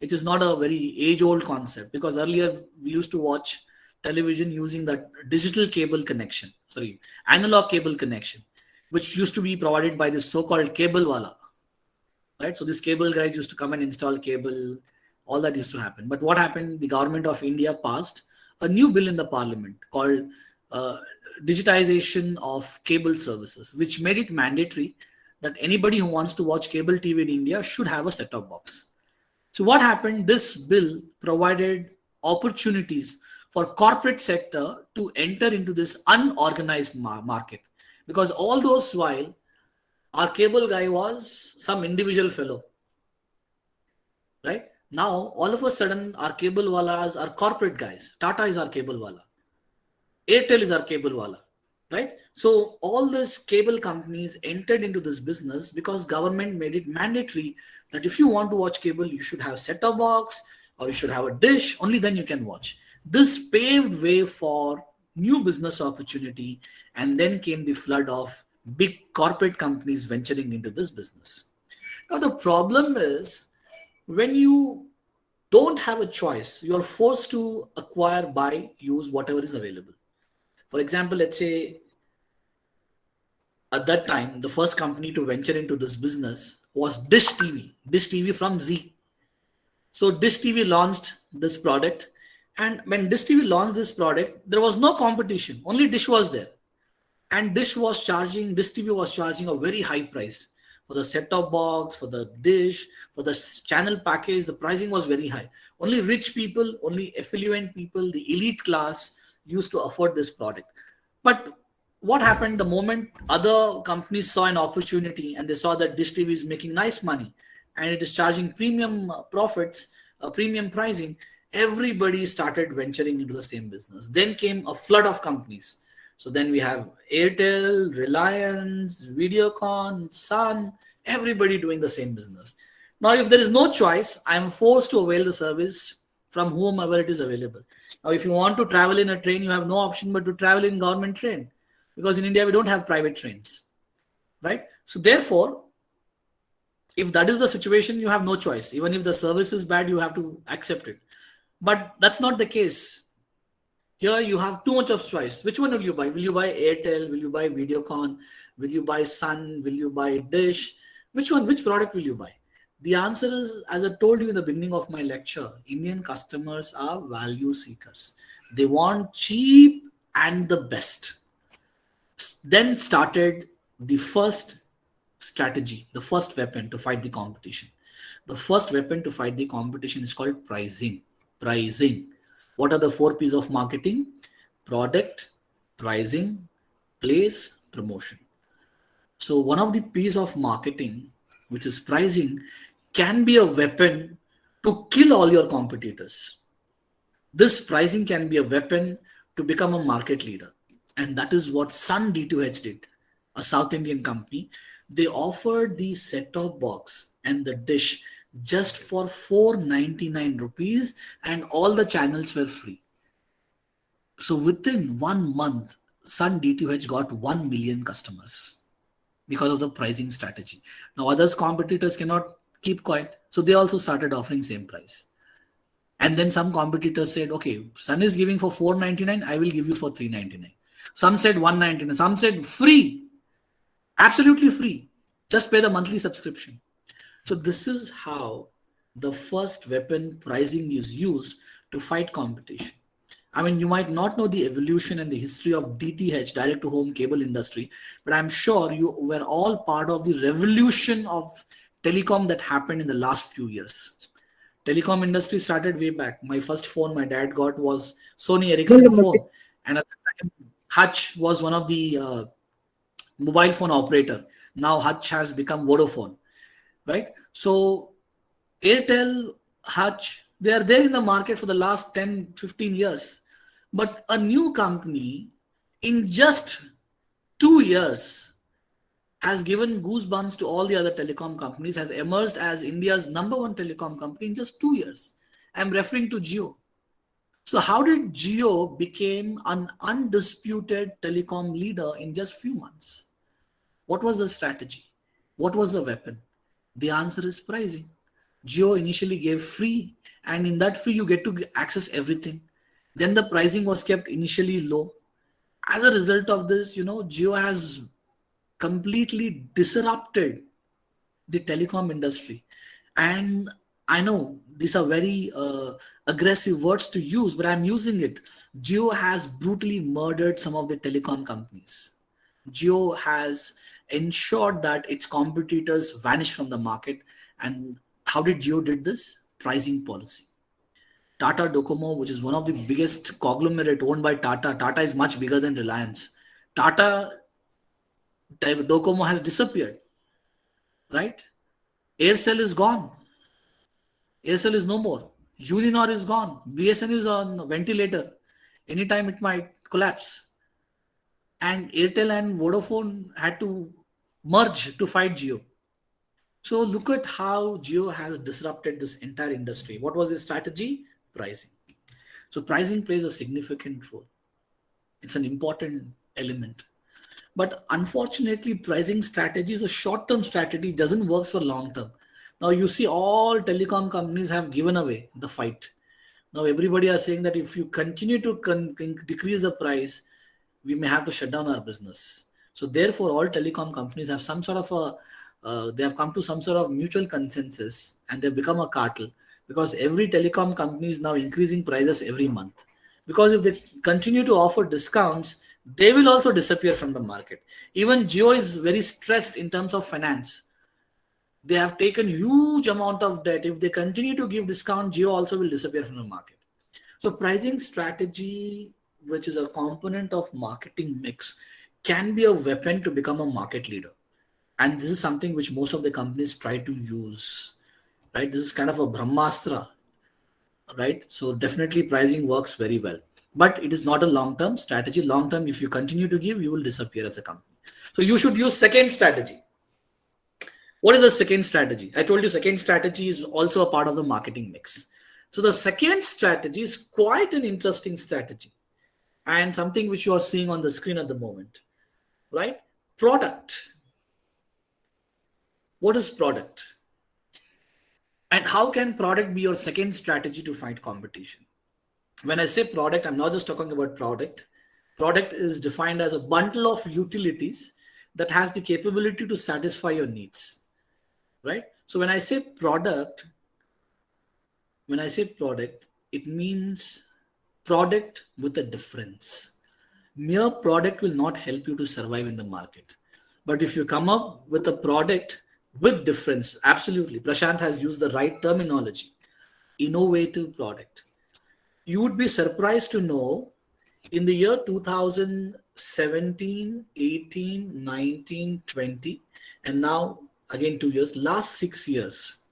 S3: It is not a very age-old concept, because earlier we used to watch television using the analog cable connection, which used to be provided by this so-called cable wala, right? So these cable guys used to come and install cable, all that used to happen. But what happened? The government of India passed a new bill in the parliament called digitization of cable services, which made it mandatory that anybody who wants to watch cable TV in India should have a set-top box. So what happened? This bill provided opportunities for corporate sector to enter into this unorganized market, because all those while our cable guy was some individual fellow, right? Now all of a sudden our cable wallas are corporate guys. Tata is our cable walla. Airtel is our cable walla, right? So all these cable companies entered into this business because government made it mandatory that if you want to watch cable, you should have set-top box or you should have a dish, only then you can watch. This paved way for new business opportunity, and then came the flood of big corporate companies venturing into this business. Now the problem is, when you don't have a choice, you're forced to acquire, buy, use whatever is available. For example, let's say at that time, the first company to venture into this business was Dish TV from Z. So Dish TV launched this product, and when Dish TV launched this product, there was no competition, only Dish was there. And Dish TV was charging a very high price for the set-top box, for the dish, for the channel package. The pricing was very high. Only rich people, only affluent people, the elite class used to afford this product. But what happened the moment other companies saw an opportunity and they saw that Dish TV is making nice money and it is charging premium profits, premium pricing, everybody started venturing into the same business. Then came a flood of companies. So then we have Airtel, Reliance, Videocon, Sun, everybody doing the same business. Now, if there is no choice, I am forced to avail the service from whomever it is available. Now, if you want to travel in a train, you have no option but to travel in government train, because in India, we don't have private trains, right? So therefore, if that is the situation, you have no choice. Even if the service is bad, you have to accept it. But that's not the case. Here you have too much of choice. Which one will you buy? Will you buy Airtel? Will you buy Videocon? Will you buy Sun? Will you buy Dish? Which one? Which product will you buy? The answer is, as I told you in the beginning of my lecture, Indian customers are value seekers. They want cheap and the best. Then started the first strategy, the first weapon to fight the competition. The first weapon to fight the competition is called pricing. Pricing. What are the 4 P's of marketing? Product, pricing, place, promotion. So one of the P's of marketing, which is pricing, can be a weapon to kill all your competitors. This pricing can be a weapon to become a market leader. And that is what Sun D2H did, a South Indian company. They offered the set-top box and the dish just for 499 rupees, and all the channels were free. So within 1 month, Sun D2H got 1 million customers because of the pricing strategy. Now others competitors cannot keep quiet, so they also started offering same price. And then some competitors said, okay, Sun is giving for 499, I will give you for 399. Some said 199, some said free, absolutely free, just pay the monthly subscription. So this is how the first weapon, pricing, is used to fight competition. I mean, you might not know the evolution and the history of DTH, direct to home cable industry, but I'm sure you were all part of the revolution of telecom that happened in the last few years. Telecom industry started way back. My first phone my dad got was Sony Ericsson phone. And at the time, Hutch was one of the mobile phone operator. Now Hutch has become Vodafone. Right? So Airtel, Hutch, they are there in the market for the last 10, 15 years. But a new company in just 2 years has given goosebumps to all the other telecom companies, has emerged as India's #1 telecom company in just 2 years. I'm referring to Jio. So how did Jio become an undisputed telecom leader in just few months? What was the strategy? What was the weapon? The answer is pricing. Jio initially gave free, and in that free you get to access everything. Then the pricing was kept initially low. As a result of this, Jio has completely disrupted the telecom industry. And I know these are very aggressive words to use, but I'm using it. Jio has brutally murdered some of the telecom companies. Jio has ensured that its competitors vanish from the market. And how did Jio did this? Pricing policy. Tata Docomo, which is one of the biggest conglomerate owned by Tata. Tata is much bigger than Reliance. Tata Docomo has disappeared, right? Aircel is gone. Aircel is no more. Uninor is gone. BSN is on ventilator. Anytime it might collapse. And Airtel and Vodafone had to merge to fight Jio. So look at how Jio has disrupted this entire industry. What was the strategy? Pricing. So pricing plays a significant role. It's an important element. But unfortunately, pricing strategy is a short-term strategy, doesn't work for long-term. Now you see all telecom companies have given away the fight. Now everybody are saying that if you continue to decrease the price, we may have to shut down our business. So therefore, all telecom companies have some sort of they have come to some sort of mutual consensus, and they've become a cartel, because every telecom company is now increasing prices every month. Because if they continue to offer discounts, they will also disappear from the market. Even Jio is very stressed in terms of finance. They have taken huge amount of debt. If they continue to give discount, Jio also will disappear from the market. So pricing strategy, which is a component of marketing mix, can be a weapon to become a market leader. And this is something which most of the companies try to use, right? This is kind of a Brahmastra, right? So definitely pricing works very well, but it is not a long-term strategy. Long-term, if you continue to give, you will disappear as a company. So you should use second strategy. What is the second strategy? I told you second strategy is also a part of the marketing mix. So the second strategy is quite an interesting strategy and something which you are seeing on the screen at the moment, right? Product. What is product? And how can product be your second strategy to fight competition? When I say product, I'm not just talking about product. Product is defined as a bundle of utilities that has the capability to satisfy your needs, right? So when I say product, it means product with a difference. Mere product will not help you to survive in the market. But if you come up with a product with difference, absolutely, Prashant has used the right terminology, innovative product. You would be surprised to know in the year 2017, 18, 19, 20, and now again 2 years, last 6 years,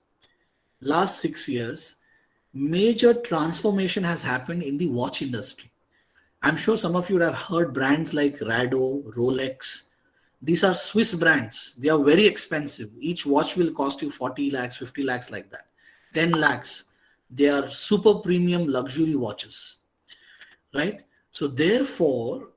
S3: major transformation has happened in the watch industry. I'm sure some of you would have heard brands like Rado, Rolex. These are Swiss brands. They are very expensive. Each watch will cost you 40 lakhs, 50 lakhs like that, 10 lakhs. They are super premium luxury watches, right? So therefore,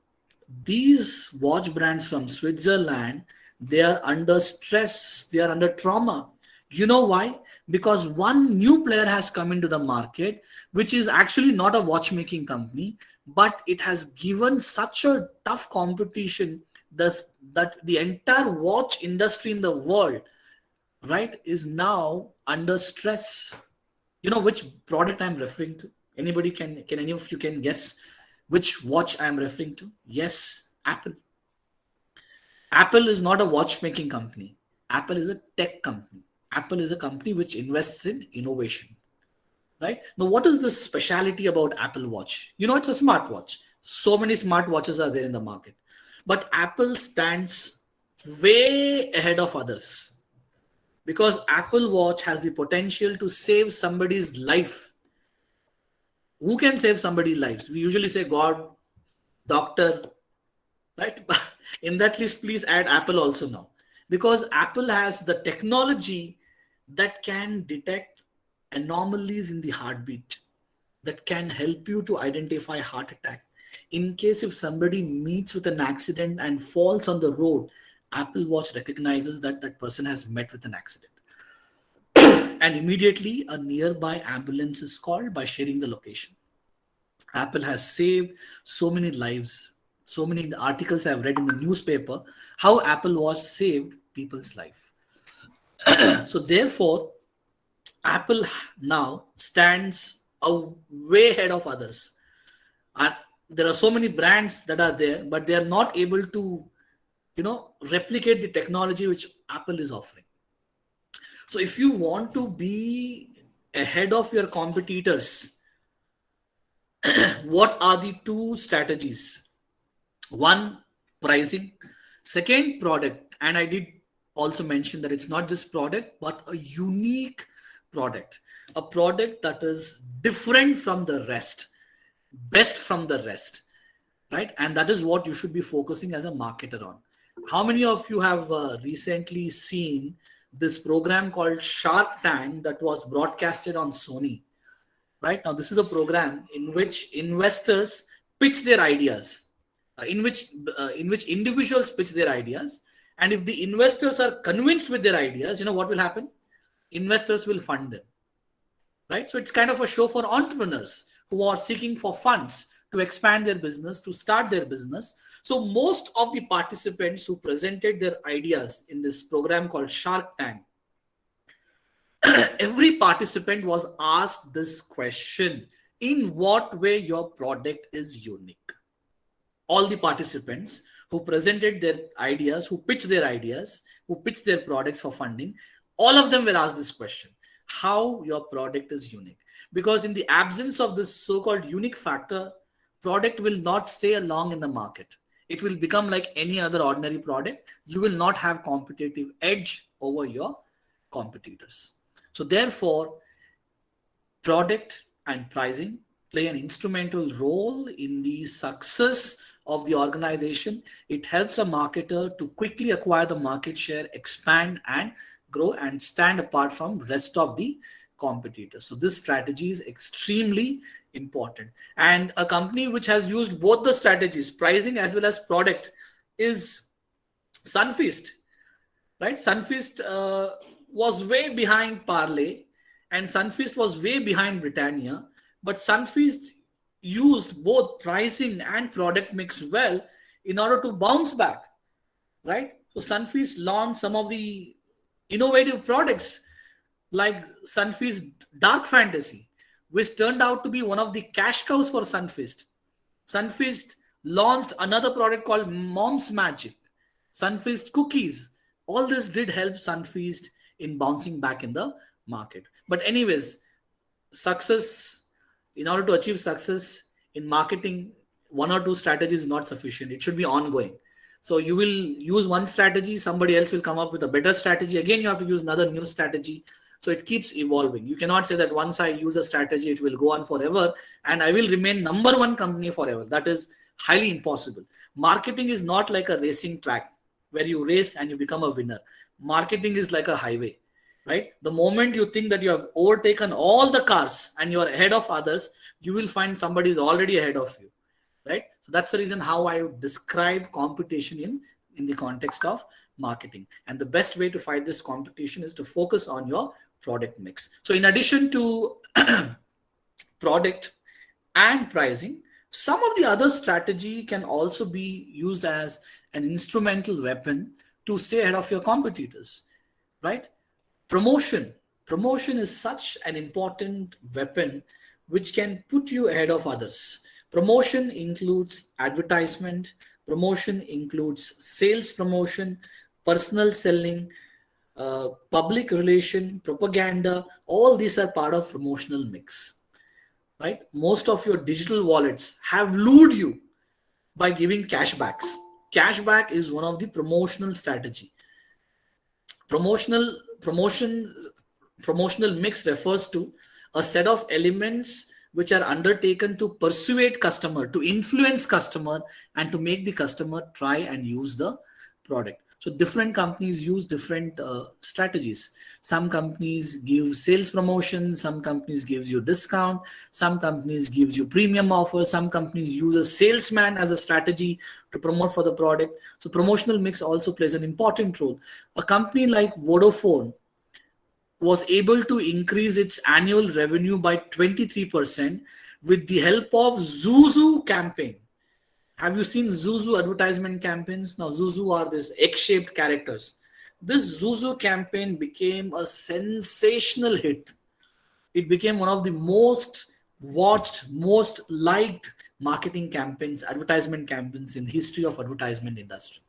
S3: these watch brands from Switzerland, they are under stress, they are under trauma. You know why? Because one new player has come into the market, which is actually not a watchmaking company, but it has given such a tough competition that the entire watch industry in the world, right, is now under stress. You know which product I'm referring to? Anybody can any of you can guess which watch I'm referring to? Yes, Apple. Apple is not a watchmaking company. Apple is a tech company. Apple is a company which invests in innovation, right? Now, what is the speciality about Apple Watch? You know, it's a smartwatch. So many smartwatches are there in the market, but Apple stands way ahead of others because Apple Watch has the potential to save somebody's life. Who can save somebody's lives? We usually say God, doctor, right? In that list, please add Apple also now, because Apple has the technology that can detect anomalies in the heartbeat, that can help you to identify heart attack. In case if somebody meets with an accident and falls on the road, Apple Watch recognizes that that person has met with an accident. And immediately a nearby ambulance is called by sharing the location. Apple has saved so many lives. So many articles I've read in the newspaper, how Apple Watch saved people's life. So therefore, Apple now stands way ahead of others. And there are so many brands that are there, but they are not able to, replicate the technology which Apple is offering. So if you want to be ahead of your competitors, what are the two strategies? One, pricing. Second, product. And I did also mention that it's not just product, but a unique product. A product that is different from the rest, best from the rest, right? And that is what you should be focusing as a marketer on. How many of you have recently seen this program called Shark Tank that was broadcasted on Sony? Right now, this is a program in which investors pitch their ideas, in which individuals pitch their ideas, and if the investors are convinced with their ideas, you know what will happen? Investors will fund them, right? So it's kind of a show for entrepreneurs who are seeking for funds to expand their business, to start their business. So most of the participants who presented their ideas in this program called Shark Tank, every participant was asked this question: in what way your product is unique? all the participants who presented their ideas, who pitched their ideas, who pitched their products for funding, all of them were asked this question: how your product is unique. Because in the absence of this so-called unique factor, product will not stay long in the market. It will become like any other ordinary product. You will not have competitive edge over your competitors. So therefore, product and pricing play an instrumental role in the success of the organization. It helps a marketer to quickly acquire the market share, expand and grow, and stand apart from rest of the competitors. So this strategy is extremely important. And a company which has used both the strategies, pricing as well as product, is Sunfeast. Right? Sunfeast was way behind Parley, and Sunfeast was way behind Britannia. But Sunfeast used both pricing and product mix well in order to bounce back, right? So Sunfeast launched some of the innovative products like Sunfeast Dark Fantasy, which turned out to be one of the cash cows for Sunfeast. Sunfeast launched another product called Mom's Magic, Sunfeast Cookies. All this did help Sunfeast in bouncing back in the market. But anyways, success, in order to achieve success in marketing, one or two strategies is not sufficient. It should be ongoing. So you will use one strategy, somebody else will come up with a better strategy. Again, you have to use another new strategy. So it keeps evolving. You cannot say that once I use a strategy, it will go on forever and I will remain number one company forever. That is highly impossible. Marketing is not like a racing track where you race and you become a winner. Marketing is like a highway. Right? The moment you think that you have overtaken all the cars and you are ahead of others, you will find somebody is already ahead of you. Right? So that's the reason how I would describe competition in the context of marketing. And the best way to fight this competition is to focus on your product mix. So in addition to product and pricing, some of the other strategy can also be used as an instrumental weapon to stay ahead of your competitors. Right? Promotion is such an important weapon which can put you ahead of others. Promotion includes advertisement, promotion includes sales promotion, personal selling, public relation, propaganda. All these are part of promotional mix. Right? Most of your digital wallets have lured you by giving cashbacks. Cashback is one of the promotional strategy. Promotional mix refers to a set of elements which are undertaken to persuade customer, to influence customer, and to make the customer try and use the product. So different companies use different strategies. Some companies give sales promotion, some companies gives you discount, some companies gives you premium offer, some companies use a salesman as a strategy to promote for the product. So promotional mix also plays an important role. A company like Vodafone was able to increase its annual revenue by 23% with the help of Zuzu campaign. Have you seen Zuzu advertisement campaigns? Now, Zuzu are these egg-shaped characters. This Zuzu campaign became a sensational hit. It became one of the most watched, most liked marketing campaigns, advertisement campaigns in the history of advertisement industry.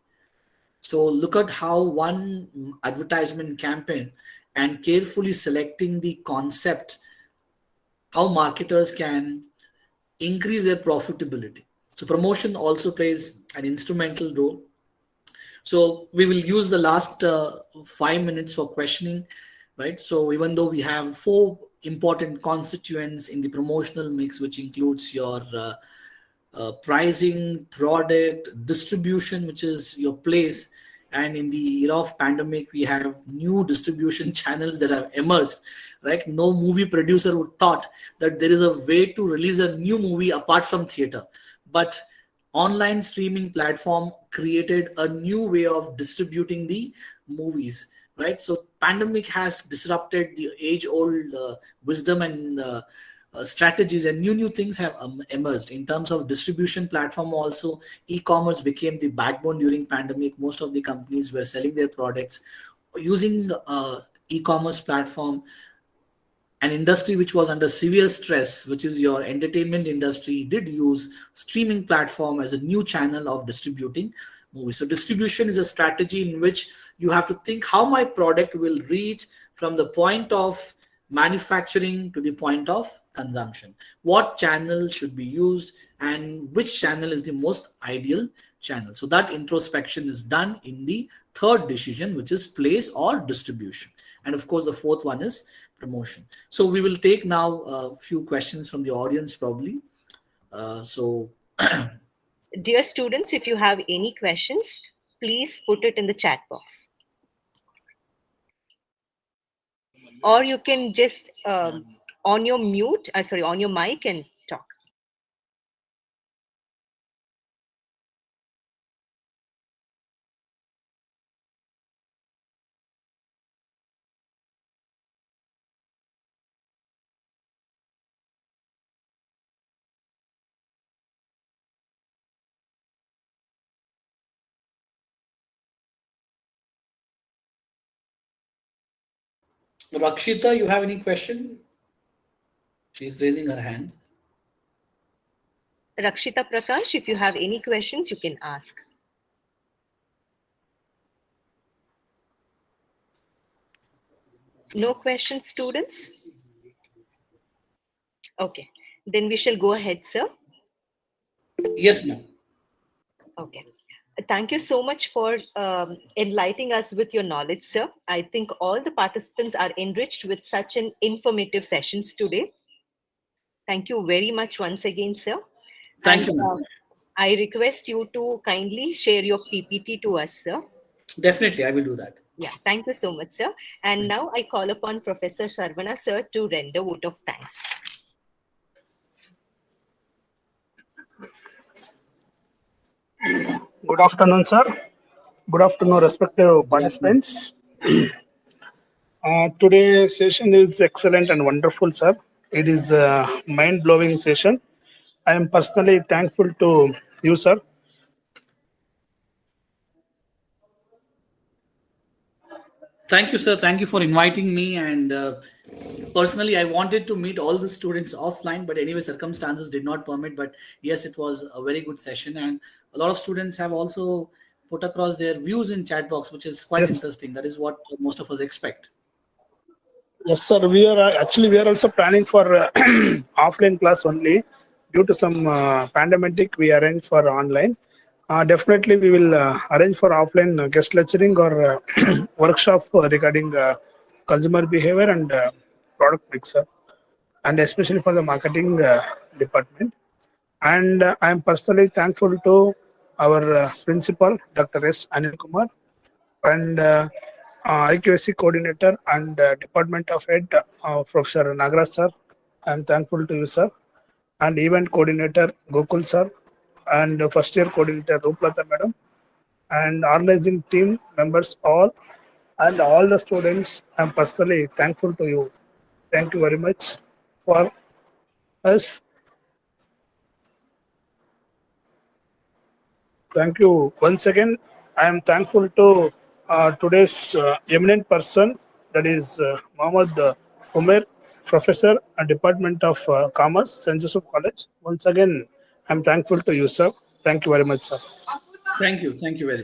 S3: So look at how one advertisement campaign and carefully selecting the concept, how marketers can increase their profitability. So promotion also plays an instrumental role. So we will use the last 5 minutes for questioning, right? So even though we have 4 important constituents in the promotional mix, which includes your pricing, product, distribution, which is your place. And in the era of pandemic, we have new distribution channels that have emerged, right? No movie producer would thought that there is a way to release a new movie apart from theater. But online streaming platform created a new way of distributing the movies, right? So pandemic has disrupted the age-old wisdom and strategies, and new things have emerged in terms of distribution platform. Also, e-commerce became the backbone during pandemic. Most of the companies were selling their products using e-commerce platform, an industry which was under severe stress, which is your entertainment industry, did use streaming platform as a new channel of distributing movies. So distribution is a strategy in which you have to think how my product will reach from the point of manufacturing to the point of consumption. What channel should be used and which channel is the most ideal channel. So that introspection is done in the third decision, which is place or distribution. And of course, the fourth one is promotion. So we will take now a few questions from the audience probably.
S2: Dear students, if you have any questions, please put it in the chat box. Or you can just on your mic and talk.
S3: Rakshita, you have any question? She's raising her hand.
S2: Rakshita Prakash, if you have any questions, you can ask. No questions, students? Okay, then we shall go ahead, sir.
S3: Yes, ma'am.
S2: Okay. Thank you so much for enlightening us with your knowledge, sir. I think all the participants are enriched with such an informative sessions today. Thank you very much once again, sir.
S3: Thank you, ma'am.
S2: I request you to kindly share your PPT to us, sir.
S3: Definitely, I will do that.
S2: Yeah, thank you so much, sir. And now I call upon Professor Sarvana, sir, to render vote of thanks.
S5: Good afternoon, sir. Good afternoon, respective participants. Today's session is excellent and wonderful, sir. It is a mind-blowing session. I am personally thankful to you, sir.
S3: Thank you, sir. Thank you for inviting me. And personally, I wanted to meet all the students offline, but anyway, circumstances did not permit. But yes, it was a very good session. And a lot of students have also put across their views in chat box, which is quite interesting. That is what most of us expect.
S5: Yes, sir. We are also planning for offline class only. Due to some pandemic, we arrange for online. Definitely, we will arrange for offline guest lecturing or workshop regarding consumer behavior and product mixer, and especially for the marketing department. And I am personally thankful to our principal, Dr. S. Anil Kumar, and IQSC coordinator and department of head, Professor Nagaraj sir. I am thankful to you, sir. And event coordinator, Gokul sir, and first year coordinator, Ruplata madam, and organizing team members all, and all the students. I am personally thankful to you. Thank you very much for us. Thank you once again. I am thankful to today's eminent person, that is Mohammed Umair, Professor and Department of Commerce, St. Joseph College. Once again, I am thankful to you, sir. Thank you very much, sir.
S3: Thank you. Thank you very much.